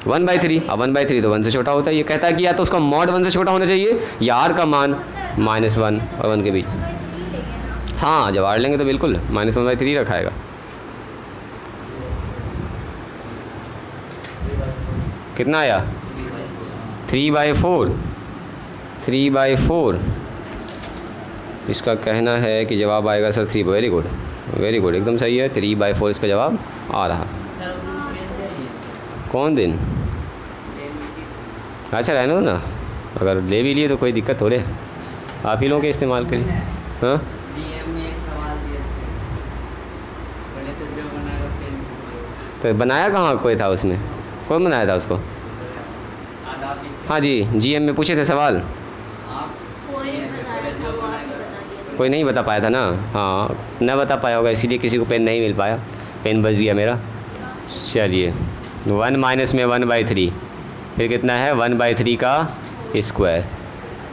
1/3। अब 1/3 तो 1 से छोटा होता है। ये कहता है कि या तो उसका मॉड 1 से छोटा होना चाहिए या आर का मान -1 और 1 के बीच। हाँ, जब आर लेंगे तो बिल्कुल -1/3 रखाएगा। कितना आया? 3/4। 3/4 इसका कहना है कि जवाब आएगा sir 3। Very good, very good, एकदम सही है। 3/4 इसका जवाब आ रहा। कौन दिन? अच्छा, रहने दो ना, अगर ले भी लिए तो कोई दिक्कत थोड़े, आप ही लोगों के इस्तेमाल के लिए। हाँ, तो बनाया कहाँ कोई था उसमें? कौन बनाया था उसको? हाँ जी, जीएम में पूछे थे सवाल, कोई नहीं बता पाया था ना। हाँ, न बता पाया होगा, इसीलिए किसी को पेन नहीं मिल पाया। पेन बच गया मेरा। चलिए, 1 माइनस में 1/3, फिर कितना है? 1/3 का स्क्वायर,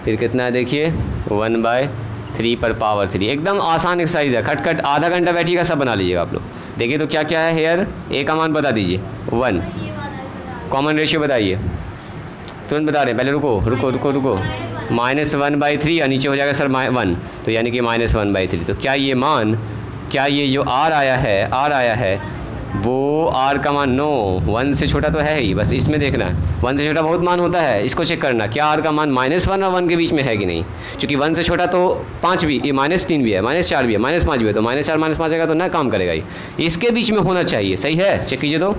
फिर कितना है देखिए 1/3 पर पावर 3। एकदम आसान एक्सरसाइज है, खटखट आधा घंटा बैठिएगा सब बना लीजिएगा आप लोग। देखिए तो क्या क्या है हेयर। ए का मान बता दीजिए 1। कॉमन रेशियो बताइए, तुरंत बता रहे हैं, पहले रुको रुको रुको रुको। -1/3 या नीचे हो जाएगा सर 1, तो यानी कि -1/3। तो क्या ये मान, क्या ये जो आर आया है वो आर का मान? नो, 1 से छोटा तो है ही, बस इसमें देखना है। 1 से छोटा बहुत मान होता है, इसको चेक करना क्या आर का मान -1 और 1 के बीच में है कि नहीं। क्योंकि 1 से छोटा तो 5 भी, ये -3 भी है, -4 भी है, -5 भी है, तो -4 -5 आएगा तो ना काम करेगा ये। इसके बीच में होना चाहिए, सही है? चेक कीजिए तो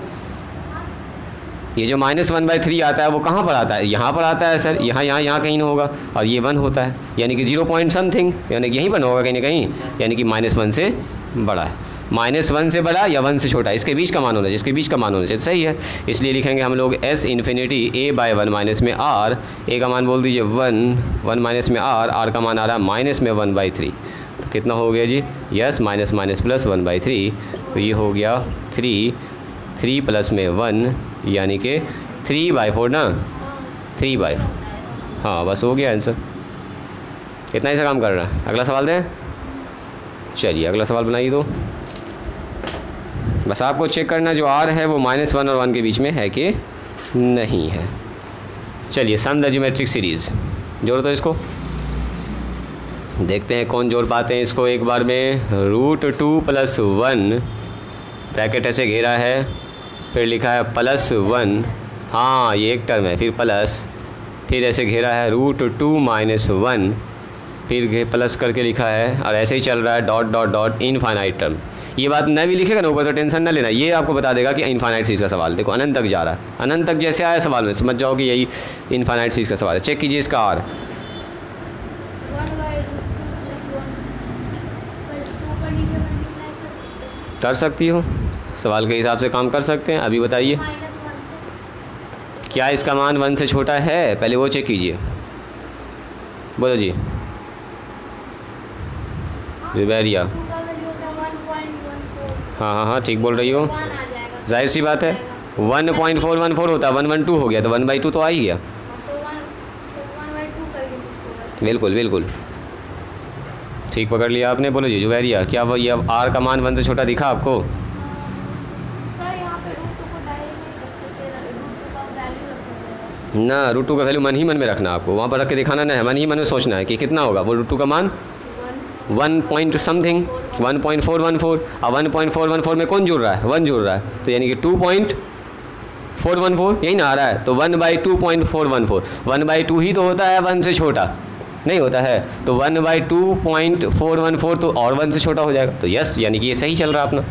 ये जो -1/3 आता है वो कहाँ पर आता है? यहाँ पर आता है सर, यहाँ कहीं ना होगा, और ये 1 होता है, यानी कि 0 पॉइंट समथिंग, यानी कि यहीं पर होगा कहीं ना कहीं, यानी कि -1 से बड़ा है। -1 से बड़ा या 1 से छोटा, इसके बीच का मान होना चाहिए, इसके बीच का मान होना चाहिए, सही है। इसलिए लिखेंगे हम लोग S इन्फिनिटी A/1 माइनस में R। ए का मान बोल दीजिए 1 माइनस में R का मान आ रहा है माइनस में 1/3। तो कितना हो गया जी? यस, माइनस माइनस प्लस 1/3, तो ये हो गया 3 प्लस में 1, यानी कि 3/4 ना, 3/4। हाँ, बस हो गया आंसर। कितना ऐसा काम कर रहा है? अगला सवाल दें। चलिए अगला सवाल बनाइए। तो बस आपको चेक करना जो आर है वो -1 और 1 के बीच में है कि नहीं है। चलिए, सम द ज्योमेट्रिक सीरीज़, जोड़ दो इसको, देखते हैं कौन जोड़ पाते हैं इसको एक बार में। √2 + 1, ब्रैकेट ऐसे घेरा है, फिर लिखा है +1, हाँ ये एक टर्म है, फिर प्लस, फिर ऐसे घेरा है √2 - 1, फिर प्लस करके लिखा है, और ऐसे ही चल रहा है dot dot dot infinite term. ये बात न भी लिखेगा ना ऊपर तो टेंशन ना लेना, ये आपको बता देगा कि इनफाइनाइट सीरीज़ का सवाल, देखो अनंत तक जा रहा है, अनंत तक जैसे आया सवाल में समझ जाओ कि यही इनफाइनाइट सीरीज़ का सवाल है। चेक कीजिए इसका आर। कर सकती हो, सवाल के हिसाब से काम कर सकते हैं। अभी बताइए क्या इसका मान 1 से छोटा है? पहले वो चेक कीजिए, बोलो जी। जुबैरिया, हाँ, ठीक बोल रही हो, जाहिर सी बात है। 1.414 होता है, 112 हो गया तो 1/2 तो आ ही गया। बिल्कुल ठीक पकड़ लिया आपने। बोलो जी जुबैरिया, क्या वो ये अब आर का मान 1 से छोटा दिखा आपको? ना, √2 का वैल्यू मन ही मन में रखना, आपको वहाँ पर रख के दिखाना नहीं है, मन ही मन में सोचना है कि कितना होगा वो √2 का मान। 1 पॉइंट समथिंग, 1.414, और 1.414 में कौन जुड़ रहा है? 1 जुड़ रहा है, तो यानी कि 2.414 यही ना आ रहा है, तो 1/2.414, 1/2 ही तो होता है 1 से छोटा, नहीं होता है, तो 1/2.414 तो और 1 से छोटा हो जाएगा, तो यस, यानी कि ये सही चल रहा है अपना,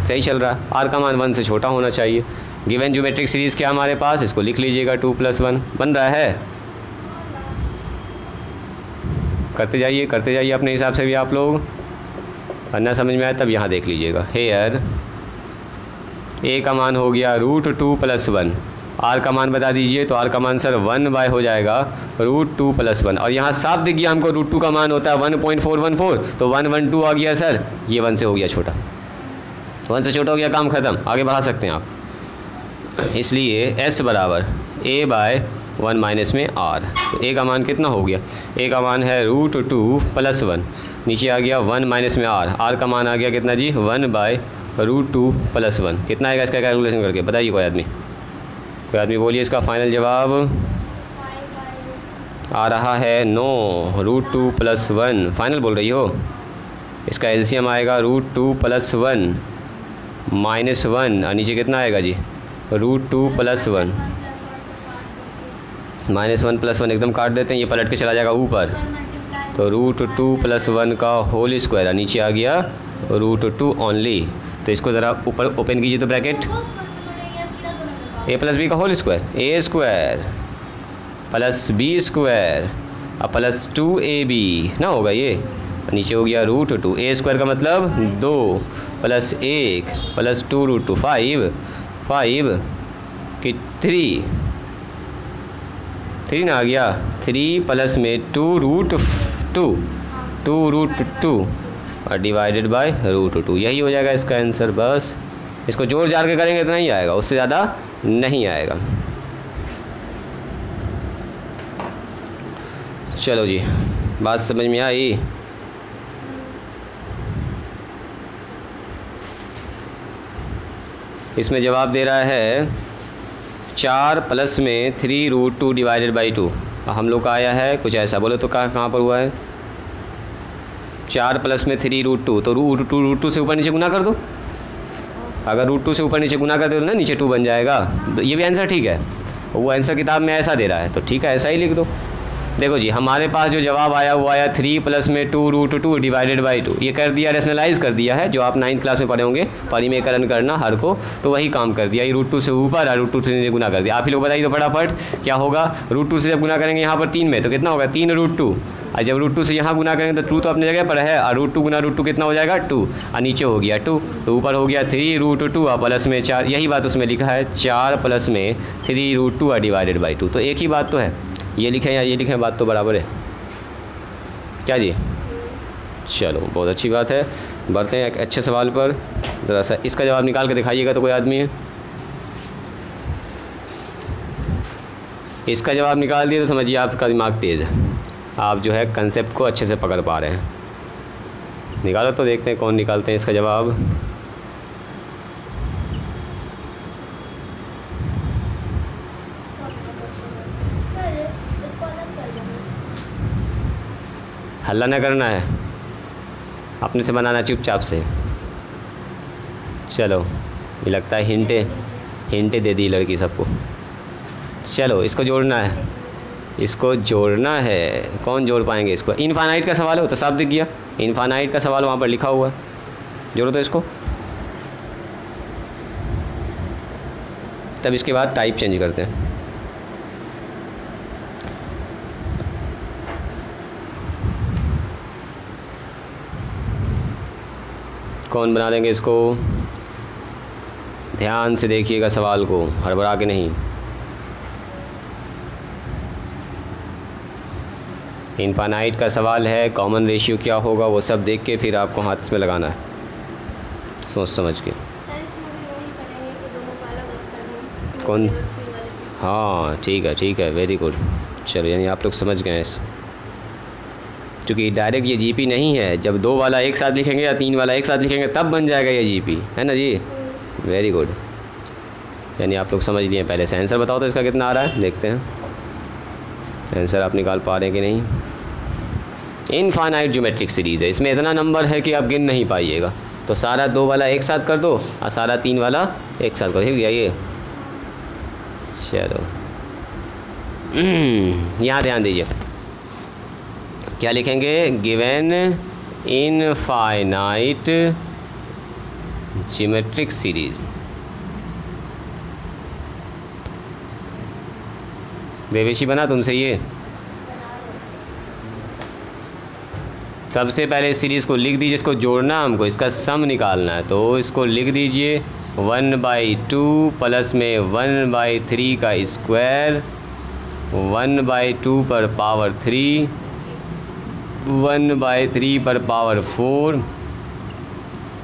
सही चल रहा है। आर का मान 1 से छोटा होना चाहिए। गिवन ज्योमेट्रिक सीरीज़ क्या हमारे पास, इसको लिख लीजिएगा, 2 + 1 बन रहा है। करते जाइए अपने हिसाब से भी आप लोग, अन्ना समझ में आया तब यहाँ देख लीजिएगा। हेयर ए का मान हो गया √2 + 1, आर का मान बता दीजिए, तो आर का मान सर 1 हो जाएगा √2 + 1, और यहाँ साफ दिख गया हमको √2 का मान होता है 1.414, तो 112 आ गया सर, ये 1 से हो गया छोटा, 1 से छोटा हो गया, काम ख़त्म, आगे बढ़ा सकते हैं आप। इसलिए s बराबर a बाय 1 माइनस में r। तो a का मान कितना हो गया, a का मान है √2 + 1, नीचे आ गया 1 माइनस में r का मान आ गया कितना जी 1 बाय √2 + 1। कितना आएगा इसका कैलकुलेशन करके बताइए कोई आदमी बोलिए इसका फाइनल जवाब। आ रहा है 9, √2 + 1 फाइनल बोल रही हो। इसका एलसीएम आएगा √2 + 1 -1 और नीचे कितना आएगा जी √2 + 1 -1 + 1 एकदम काट देते हैं, ये पलट के चला जाएगा ऊपर। तो √2 + 1 का होल स्क्वायर और नीचे आ गया √2 ओनली। तो इसको ज़रा ऊपर ओपन कीजिए तो ब्रैकेट a + b का होल स्क्वायर a² + b² और +2ab ना होगा ये, नीचे हो गया √2। a² का मतलब 2 + 1 + 2 √2 5 कि 3 ना आ गया, 3 प्लस में 2√2 और डिवाइडेड बाय √2, यही हो जाएगा इसका आंसर। बस इसको जोड़ जाड़ के करेंगे इतना ही आएगा, उससे ज़्यादा नहीं आएगा। चलो जी, बात समझ में आई। इसमें जवाब दे रहा है 4 प्लस में 3√2 डिवाइडेड बाई 2। हम लोग का आया है कुछ ऐसा, बोलो तो कहाँ पर हुआ है 4 प्लस में 3√2, तो √2 से ऊपर नीचे गुना कर दो। अगर √2 से ऊपर नीचे गुना कर दो ना नीचे 2 बन जाएगा। तो ये भी आंसर ठीक है, वो आंसर किताब में ऐसा दे रहा है तो ठीक है ऐसा ही लिख दो। देखो जी, हमारे पास जो जवाब आया वो आया 3 प्लस में 2√2 डिवाइडेड बाई 2। ये कर दिया, रेशनलाइज कर दिया है, जो आप 9th क्लास में पढ़े होंगे परिमेयकरण करना हर को, तो वही काम कर दिया। ये √2 से ऊपर और √2 से गुना कर दिया। आप ही लोग बताइए तो फटाफट क्या होगा। √2 से जब गुना करेंगे यहाँ पर 3 में तो कितना होगा 3√2, और जब √2 से यहाँ गुना करेंगे तो 2 तो अपनी जगह पर है, और √2 गुना √2 कितना हो जाएगा 2, और नीचे हो गया 2, तो ऊपर हो गया 3√2 और प्लस में 4। यही बात उसमें लिखा है 4 प्लस में 3√2 और डिवाइडेड बाई 2। तो एक ही बात तो है, ये लिखें या ये लिखें बात तो बराबर है क्या जी। चलो बहुत अच्छी बात है, बढ़ते हैं एक अच्छे सवाल पर। ज़रा सा इसका जवाब निकाल के दिखाइएगा तो कोई आदमी है। इसका जवाब निकाल दिया तो समझिए आपका दिमाग तेज़ है, आप जो है कंसेप्ट को अच्छे से पकड़ पा रहे हैं। निकालो तो देखते हैं कौन निकालते हैं इसका जवाब। हल्ला ना करना है, अपने से बनाना चुपचाप से। चलो ये लगता है हिंटे दे दी लड़की सबको। चलो इसको जोड़ना है, इसको जोड़ना है। कौन जोड़ पाएंगे इसको। इनफाइनाइट का सवाल है, तो साफ दिख गया इनफाइनाइट का सवाल वहाँ पर लिखा हुआ है। जोड़ो तो इसको, तब इसके बाद टाइप चेंज करते हैं। कौन बना देंगे इसको, ध्यान से देखिएगा सवाल को, हड़बड़ा के नहीं। इनफाइनाइट का सवाल है, कॉमन रेशियो क्या होगा वो सब देख के फिर आपको हाथ में लगाना है, सोच समझ के। कौन, हाँ ठीक है वेरी गुड। चलो यानी आप लोग समझ गए हैं। क्योंकि डायरेक्ट ये जीपी नहीं है, जब 2 वाला एक साथ लिखेंगे या 3 वाला एक साथ लिखेंगे तब बन जाएगा ये जीपी, है ना जी। वेरी गुड, यानी आप लोग समझ लिए पहले से। आंसर बताओ तो इसका कितना आ रहा है, देखते हैं आंसर आप निकाल पा रहे हैं कि नहीं। इनफाइनाइट ज्योमेट्रिक सीरीज़ है, इसमें इतना नंबर है कि आप गिन नहीं पाइएगा। तो सारा 2 वाला एक साथ कर दो और सारा 3 वाला एक साथ कर, गया ये। चलो यहाँ ध्यान दीजिए, क्या लिखेंगे, गिवन इनफाइनाइट ज्योमेट्रिक सीरीज। देवेशी बना तुमसे ये। सबसे पहले इस सीरीज़ को लिख दीजिए, इसको जोड़ना हमको, इसका सम निकालना है। तो इसको लिख दीजिए 1/2 प्लस में 1/3 का स्क्वायर, 1/2 पर पावर 3, 1/3 पर पावर 4,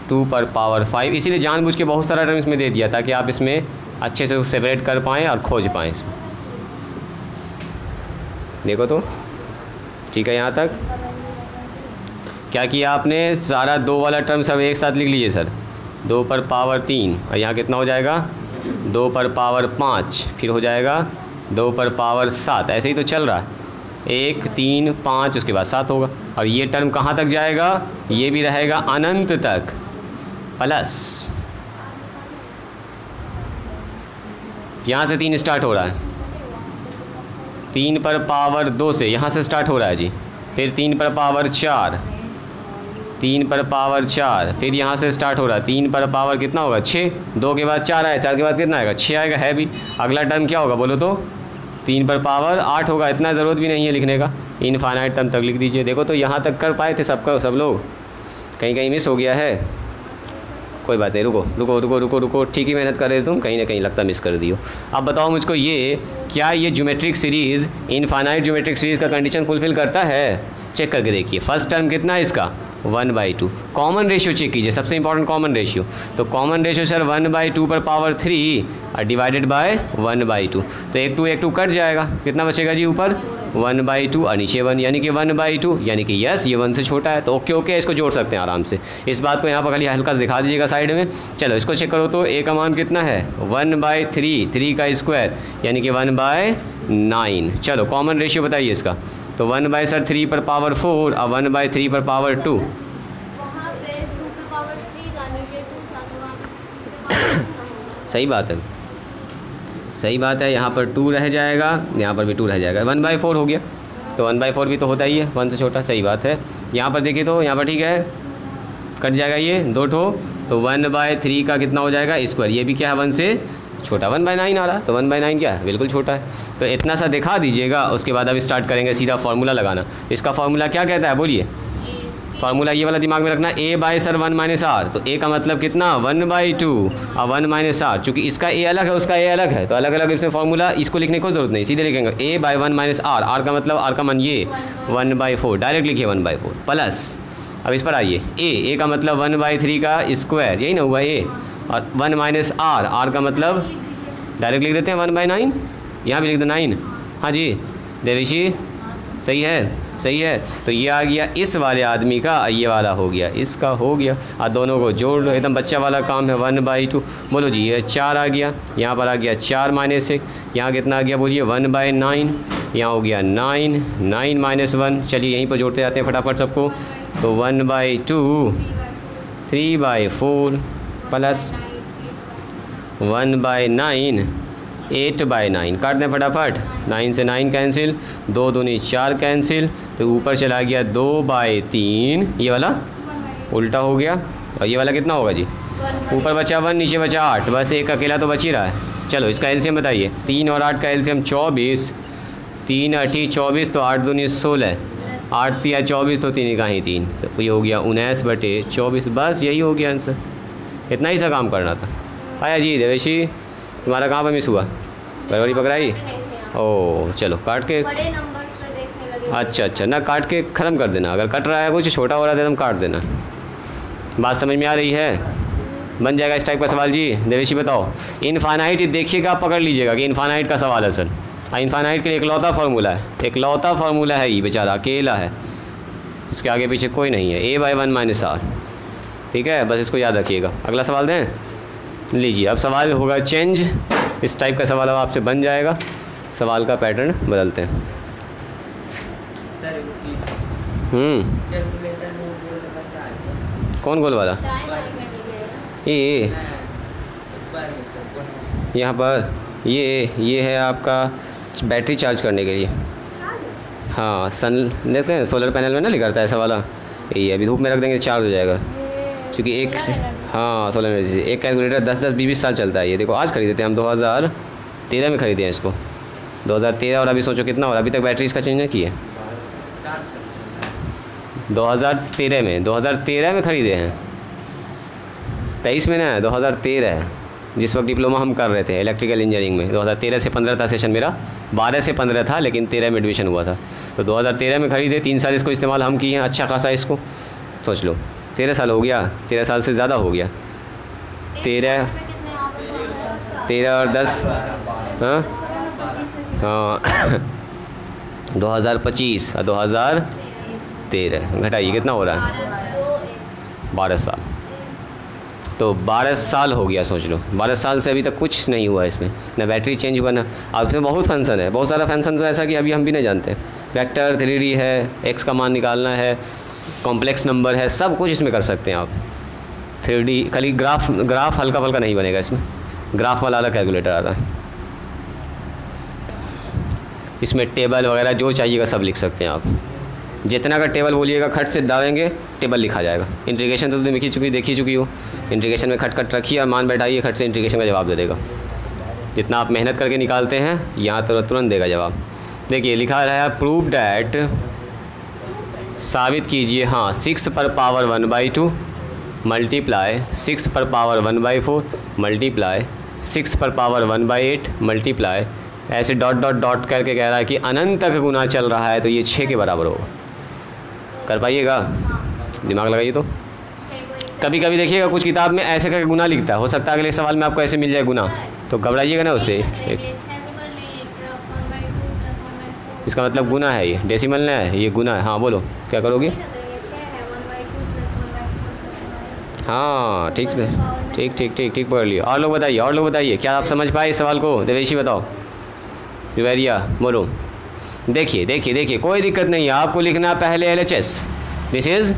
2 पर पावर 5। इसीलिए जानबूझ के बहुत सारा टर्म इसमें दे दिया ताकि आप इसमें अच्छे से सेपरेट कर पाएँ और खोज पाएँ इसमें। देखो तो ठीक है। यहाँ तक क्या किया आपने, सारा 2 वाला टर्म सब एक साथ लिख लीजिए सर। 2 पर पावर 3 और यहाँ कितना हो जाएगा 2 पर पावर 5, फिर हो जाएगा 2 पर पावर 7। ऐसे ही तो चल रहा है, 1 3 5 उसके बाद 7 होगा। और ये टर्म कहाँ तक जाएगा, ये भी रहेगा अनंत तक, प्लस यहाँ से 3 स्टार्ट हो रहा है, 3 पर पावर 2 से यहाँ से स्टार्ट हो रहा है जी। फिर 3 पर पावर 4, 3 पर पावर 4, फिर यहाँ से स्टार्ट हो रहा है 3 पर पावर कितना होगा 6, 2 के बाद 4 आया, 4 के बाद कितना आएगा 6 आएगा, है भी। अगला टर्म क्या होगा बोलो तो 3 पर पावर 8 होगा। इतना ज़रूरत भी नहीं है लिखने का, इनफाइनाइट टर्म तक लिख दीजिए। देखो तो यहाँ तक कर पाए थे सब लोग, कहीं कहीं मिस हो गया है, कोई बात नहीं, रुको रुको रुको रुको रुको, ठीक ही मेहनत कर रहे तुम, कहीं ना कहीं लगता मिस कर दियो। अब बताओ मुझको, ये क्या ये geometric series infinite geometric series का कंडीशन फुलफिल करता है? चेक करके देखिए। फर्स्ट टर्म कितना है इसका 1/2। कॉमन रेशियो चेक कीजिए, सबसे इंपॉर्टेंट कॉमन रेशियो। तो कॉमन रेशियो सर 1/2 पर पावर 3 और डिवाइडेड बाय 1/2, तो 1 2 कट जाएगा, कितना बचेगा जी ऊपर 1/2 और नीचे 1, यानी कि 1/2, यानी कि यस ये 1 से छोटा है। तो ओके ओके, इसको जोड़ सकते हैं आराम से। इस बात को यहाँ पर खाली हल्का दिखा दीजिएगा साइड में। चलो इसको चेक करो तो ए का मान कितना है 1/3, 3 का स्क्वायर यानी कि 1/9। चलो कॉमन रेशियो बताइए इसका, तो 1/3 पर पावर 4 और 1/3 पर पावर 2। सही बात है, सही बात है। यहाँ पर 2 रह जाएगा, यहाँ पर भी 2 रह जाएगा, 1/4 हो गया। तो 1/4 भी तो होता ही है 1 से छोटा, सही बात है। यहाँ पर देखिए तो यहाँ पर ठीक है, कट जाएगा ये 2 ठो, तो 1/3 का कितना हो जाएगा स्क्वायर, ये भी क्या है 1 से छोटा, 1/9 आ रहा, तो 1/9 क्या है बिल्कुल छोटा है। तो इतना सा दिखा दीजिएगा, उसके बाद अभी स्टार्ट करेंगे सीधा फार्मूला लगाना। इसका फार्मूला क्या कहता है बोलिए, फार्मूला ये वाला दिमाग में रखना, a बाय सर 1 - r, तो a का मतलब कितना 1/2 और 1 - r। चूँकि इसका a अलग है उसका a अलग है, तो अलग अलग इसमें फार्मूला, इसको लिखने की ज़रूरत नहीं, सीधे लिखेंगे a बाय 1 - r, r का मतलब r का मान ये 1/4, डायरेक्ट लिखिए 1/4 प्लस। अब इस पर आइए, a का मतलब 1/3 का स्क्वायर, यही ना हुआ a, और 1 - r का मतलब डायरेक्ट लिख देते हैं 1/9, यहाँ भी लिख दो 9। हाँ जी देवेशी, सही है सही है। तो ये आ गया इस वाले आदमी का, ये वाला हो गया इसका, हो गया। और दोनों को जोड़ लो, एकदम बच्चा वाला काम है 1/2। बोलो जी ये 4 आ गया, यहाँ पर आ गया 4 - 1, यहाँ कितना आ गया बोलिए 1/9, यहाँ हो गया 9, 9 - 1। चलिए यहीं पर जोड़ते जाते हैं फटाफट सबको, तो 1/2, 3/4 प्लस 1/9, 8/9, काट दें फटाफट, 9 से 9 कैंसिल, 2 दूनी 4 कैंसिल, तो ऊपर चला गया 2/3, ये वाला उल्टा हो गया, और ये वाला कितना होगा जी, ऊपर बचा 1 नीचे बचा 8, बस एक अकेला तो बच ही रहा है। चलो इसका एलसीएम बताइए, 3 और 8 का एलसीएम 24, 3 × 8 24, तो 8 दूनी 16, 8 × 24 तो 3 का ही 3, तो ये हो गया 19/24। बस यही हो गया आंसर, इतना ही सा काम करना था। आया जी देवेशी, तुम्हारा कहाँ पर मिस हुआ, गड़बड़ी पकड़ाई? ओह चलो काट के, अच्छा ना काट के ख़त्म कर देना, अगर कट रहा है कुछ छोटा हो रहा है तो काट देना। बात समझ में आ रही है? बन जाएगा इस टाइप का सवाल जी। देवेशी बताओ, इनफाइनाइट देखिएगा, आप पकड़ लीजिएगा कि इनफाइनाइट का सवाल है सर। इनफाइनाइट के लिए इकलौता फार्मूला है, इकलौता फार्मूला है, ये बेचारा अकेला है, इसके आगे पीछे कोई नहीं है, a बाय 1 - r। ठीक है, बस इसको याद रखिएगा। अगला सवाल दें, लीजिए। अब सवाल होगा चेंज, इस टाइप का सवाल अब आपसे बन जाएगा। सवाल का पैटर्न बदलते हैं। कौन गोल वाला? ये यहाँ पर ये है आपका बैटरी चार्ज करने के लिए। हाँ सन देखते हैं, सोलर पैनल में ना लिखा रहता है ऐसा वाला, ये अभी धूप में रख देंगे चार्ज हो जाएगा। क्योंकि एक से, हाँ सोलर एनर्जी, एक कैलकुलेटर 10-10, 20-20 साल चलता है। ये देखो आज खरीदे थे हम, 2013 में खरीदे हैं इसको, 2013, और अभी सोचो कितना हो रहा है, अभी तक बैटरी इसका चेंज नहीं की है। 2013 में ख़रीदे हैं, 23 में ना है, 2013 है, जिस वक्त डिप्लोमा हम कर रहे थे इलेक्ट्रिकल इंजीनियरिंग में। 2013 से 15 था सेशन मेरा, 12 से 15 था, लेकिन 13 में एडमिशन हुआ था। तो 2013 में ख़रीदे, 3 साल इसको इस्तेमाल हम किए हैं, अच्छा खासा इसको, सोच लो 13 साल हो गया, 13 साल से ज़्यादा हो गया। 13 13 और 10, हाँ हाँ 2025 और 2013 घटाइए कितना हो रहा है? 12 साल। तो 12 साल हो गया, सोच लो 12 साल से अभी तक कुछ नहीं हुआ इसमें, ना बैटरी चेंज हुआ ना। अब इसमें बहुत फंक्शन है, बहुत सारा फंक्शन ऐसा कि अभी हम भी नहीं जानते। वेक्टर 3D है, एक्स का मान निकालना है, कॉम्प्लेक्स नंबर है, सब कुछ इसमें कर सकते हैं आप। 3D खाली ग्राफ हल्का फल्का नहीं बनेगा इसमें, ग्राफ वाला अलग कैलकुलेटर आता है। इसमें टेबल वगैरह जो चाहिएगा सब लिख सकते हैं आप, जितना का टेबल बोलिएगा खट से दावेंगे टेबल लिखा जाएगा। इंटीग्रेशन तो देखी चुकी हो, इंटीग्रेशन में खट खट रखिए और मान बैठाइए, खट से इंटीग्रेशन का जवाब दे देगा। जितना आप मेहनत करके निकालते हैं यहाँ तो तुरंत देगा जवाब। देखिए लिखा रहा है प्रूव डैट, साबित कीजिए, हाँ 6 पर पावर 1/2 मल्टीप्लाई 6 पर पावर 1/4 मल्टीप्लाई 6 पर पावर 1/8 मल्टीप्लाई, ऐसे डॉट डॉट डॉट करके कह रहा है कि अनंत तक गुना चल रहा है तो ये 6 के बराबर होगा। कर पाइएगा? दिमाग लगाइए। तो कभी कभी देखिएगा कुछ किताब में ऐसे करके गुना लिखता है, हो सकता है अगले सवाल में आपको ऐसे मिल जाए गुना, तो घबराइएगा ना उससे। इसका मतलब गुना है, ये डेसिमल ना है, ये गुना है। हाँ बोलो क्या करोगे? हाँ ठीक ठीक ठीक ठीक ठीक पकड़ लिया। और लोग बताइए क्या आप समझ पाए इस सवाल को? देवेशी बताओ, जुवैरिया बोलो। देखिए कोई दिक्कत नहीं है, आपको लिखना पहले LHS, दिस इज़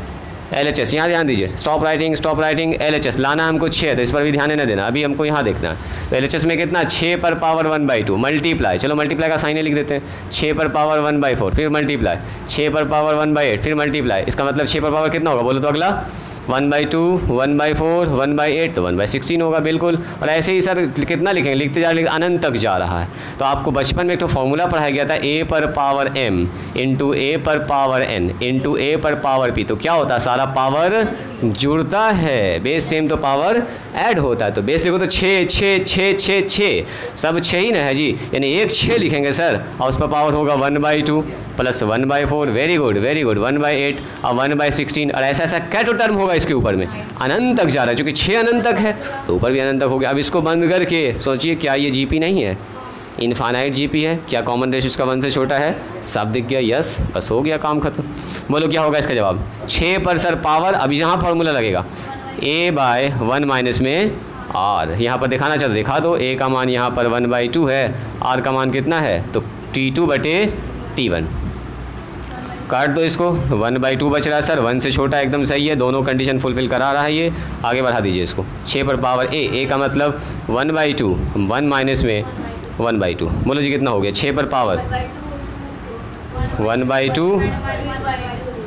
LHS। यहाँ ध्यान दीजिए, स्टॉप राइटिंग LHS लाना हमको 6, तो इस पर भी ध्यान न देना, अभी हमको यहाँ देखना है। तो LHS में कितना? 6 पर पावर 1/2 मल्टीप्लाई, चलो मल्टीप्लाई का साइन लिख देते हैं, 6 पर पावर 1/4 फिर मल्टीप्लाई, 6 पर पावर 1/8 फिर मल्टीप्लाई। इसका मतलब 6 पर पावर कितना होगा बोलो तो अगला? 1/2 1/4 1/8 तो 1/16 होगा बिल्कुल। और ऐसे ही सर कितना लिखेंगे, लिखते अनंत तक जा रहा है। तो आपको बचपन में एक तो फॉर्मूला पढ़ाया गया था, A पर पावर m इंटू A पर पावर n इंटू A पर पावर p। तो क्या होता है, सारा पावर जुड़ता है, बेस सेम तो पावर ऐड होता है। तो बेस देखो तो 6 6 6 6 6 सब 6 ही ना है जी, यानी एक 6 लिखेंगे सर, और उस पर पावर होगा 1/2 प्लस 1/4, वेरी गुड 1/8 और 1/16, और ऐसा कैटो टर्म होगा इसके ऊपर में, अनंत तक जा रहा है, क्योंकि 6 अनंत तक है तो ऊपर भी अनंत तक हो गया। अब इसको बंद करके सोचिए, क्या ये GP नहीं है? इनफाइनाइट GP है। क्या कॉमन रेशियो इसका 1 से छोटा है? सब दिख गया, यस, बस हो गया काम खत्म। बोलो क्या होगा इसका जवाब? 6 पर सर पावर, अब यहाँ फार्मूला लगेगा A/1 माइनस में R, यहाँ पर दिखाना चाहते दिखा दो। A का मान यहाँ पर 1/2 है, R का मान कितना है तो T2/T1। काट दो इसको, 1/2 बच रहा है सर, 1 से छोटा एकदम सही है, दोनों कंडीशन फुलफिल करा रहा है ये। आगे बढ़ा दीजिए इसको, 6 पर पावर A का मतलब 1/2, 1 माइनस में 1/2, बोलो जी कितना हो गया? 6 पर पावर 1/2,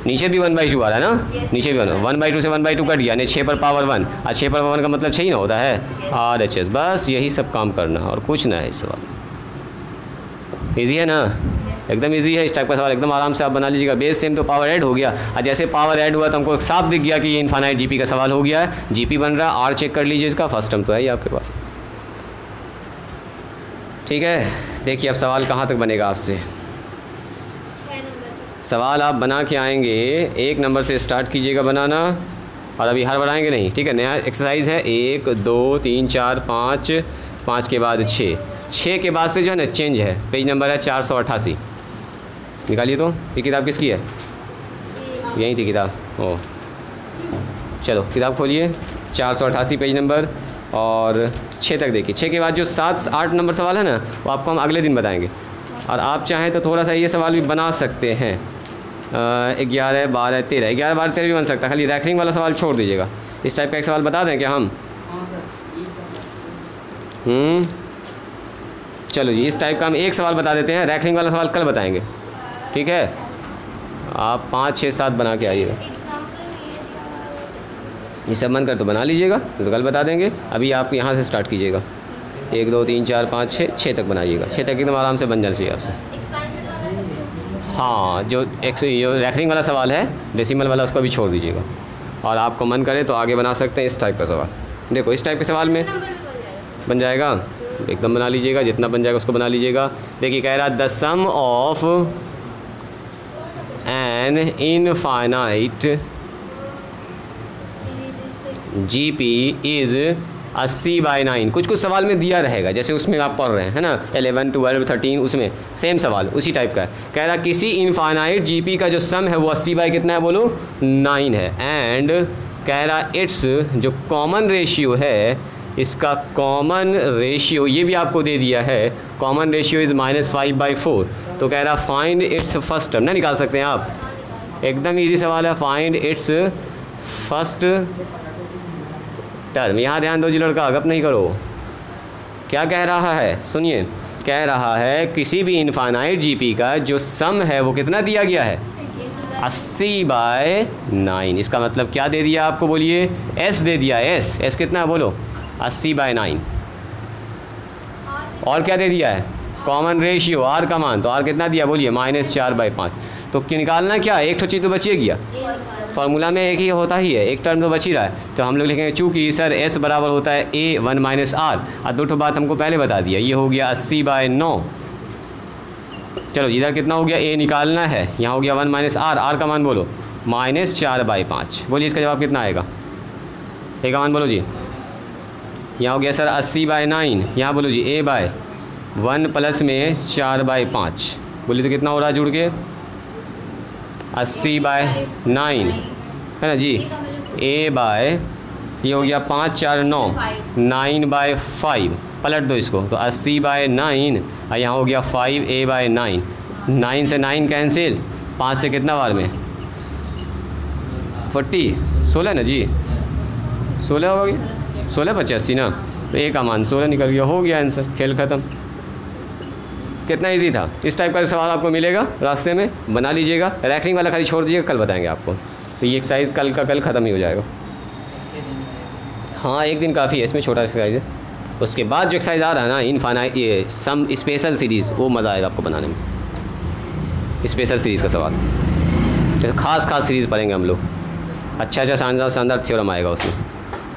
नीचे भी 1/2 आ रहा है ना, नीचे भी 1/2 से 1/2 कट गया, यानी 6 पर पावर 1, और 6 पर पावर 1 का मतलब 6 ही ना होता है, RHS। बस यही सब काम करना और कुछ ना है इस सवाल। ईजी है ना, एकदम इजी है। इस टाइप का सवाल एकदम आराम से आप बना लीजिएगा। बेस सेम तो पावर ऐड हो गया, और जैसे पावर ऐड हुआ तो हमको साफ दिख गया कि ये इनफाइनाइट GP का सवाल हो गया है, GP बन रहा है। R चेक कर लीजिए, इसका फर्स्ट टर्म तो है ही आपके पास। ठीक है, देखिए अब सवाल कहाँ तक बनेगा आपसे। सवाल आप बना के आएंगे, 1 नंबर से स्टार्ट कीजिएगा बनाना, और अभी हर बनाएंगे नहीं, ठीक है। नया एक्सरसाइज है, 1 2 3 4 5, 5 के बाद 6, 6 के बाद से जो है ना चेंज है। पेज नंबर है 488, निकालिए। तो ये किताब किसकी है? यही थी किताब, ओ चलो किताब खोलिए, 488 पेज नंबर, और 6 तक देखिए। 6 के बाद जो 7 8 नंबर सवाल है ना, वो आपको हम अगले दिन बताएंगे, और आप चाहें तो थोड़ा सा ये सवाल भी बना सकते हैं। 11 12 13, 11 12 13 भी बन सकता है, खाली रैंकिंग वाला सवाल छोड़ दीजिएगा। इस टाइप का एक सवाल बता दें क्या हम? चलो जी, इस टाइप का हम एक सवाल बता देते हैं, रैंकिंग वाला सवाल कल बताएंगे, ठीक है। आप 5 6 7 बना के आइएगा, ये सब मन कर तो बना लीजिएगा, तो कल बता देंगे। अभी आप यहाँ से स्टार्ट कीजिएगा, 1 2 3 4 5 6 तक बनाइएगा। 6 तक एकदम आराम से बन जाना चाहिए आपसे। हाँ, जो रैंकिंग वाला सवाल है डेसिमल वाला, उसको भी छोड़ दीजिएगा, और आपको मन करे तो आगे बना सकते हैं इस टाइप का सवाल। देखो इस टाइप के सवाल में बन जाएगा, एकदम बना लीजिएगा, जितना बन जाएगा उसको बना लीजिएगा। देखिए कह रहा है the sum of an infinite GP is 80/9। कुछ कुछ सवाल में दिया रहेगा, जैसे उसमें आप पढ़ रहे हैं, है ना, 11, 12, 13, उसमें सेम सवाल उसी टाइप का है। कह रहा किसी इनफाइनाइट जीपी का जो सम है वो 80 कितना है बोलो 9 है। एंड कह रहा इट्स जो कॉमन रेशियो है, इसका कॉमन रेशियो ये भी आपको दे दिया है, कॉमन रेशियो इज़ -5/4। तो कह रहा फाइंड इट्स फर्स्ट टर्म, ना निकाल सकते हैं आप, एकदम इजी सवाल है। Find its first term. यहाँ ध्यान दो जी लड़का, गप नहीं करो। क्या कह रहा है सुनिए, कह रहा है किसी भी इनफाइनाइट जीपी का जो सम है वो कितना दिया गया है 80/9। इसका मतलब क्या दे दिया आपको बोलिए, एस दे दिया, एस कितना है बोलो 80/9। और क्या दे दिया है कॉमन रेशियो आर का मान, तो आर कितना दिया बोलिए -4/5। तो क्यों निकालना क्या, एक तो चीज़ तो बचिए गया, फार्मूला में एक ही होता ही है, एक टर्म तो बच ही रहा है। तो हम लोग लिखेंगे चूँकि सर एस बराबर होता है A1 - R, और दो ठो बात हमको पहले बता दिया, ये हो गया 80/9। चलो इधर कितना हो गया, A निकालना है, यहाँ हो गया 1 - R, R का मान बोलो -4/5। बोलिए इसका जवाब कितना आएगा, A का मान बोलो जी। यहाँ हो गया सर 80/9, यहाँ बोलो जी A/1 प्लस में 4/5, बोलिए तो कितना हो रहा है जुड़ के 80/9 है ना जी। A/, ये हो गया 5 4 9, 9/5, पलट दो इसको, तो 80/9 और यहाँ हो गया 5A/9, 9 से 9 कैंसिल, 5 से कितना बार में 40, 16 ना जी, 16 हो गया, 16/85 ना, तो A का मान 16 निकल गया, हो गया आंसर, खेल ख़त्म। कितना इजी था। इस टाइप का सवाल आपको मिलेगा रास्ते में, बना लीजिएगा। रैंकिंग वाला खाली छोड़ दीजिएगा, कल बताएंगे आपको। तो ये एक्सरसाइज कल का कल ख़त्म ही हो जाएगा। हाँ एक दिन काफ़ी है, इसमें छोटा एक्सरसाइज है। उसके बाद जो एक्सरसाइज आ रहा है ना इनफाइनाइट, ये सम स्पेशल सीरीज़, वो मज़ा आएगा आपको बनाने में। स्पेशल सीरीज़ का सवाल, जैसे खास सीरीज़ पढ़ेंगे हम लोग, अच्छा शानदार थ्योरम आएगा उसमें।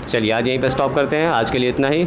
चलिए आज यहीं पर स्टॉप करते हैं, आज के लिए इतना ही।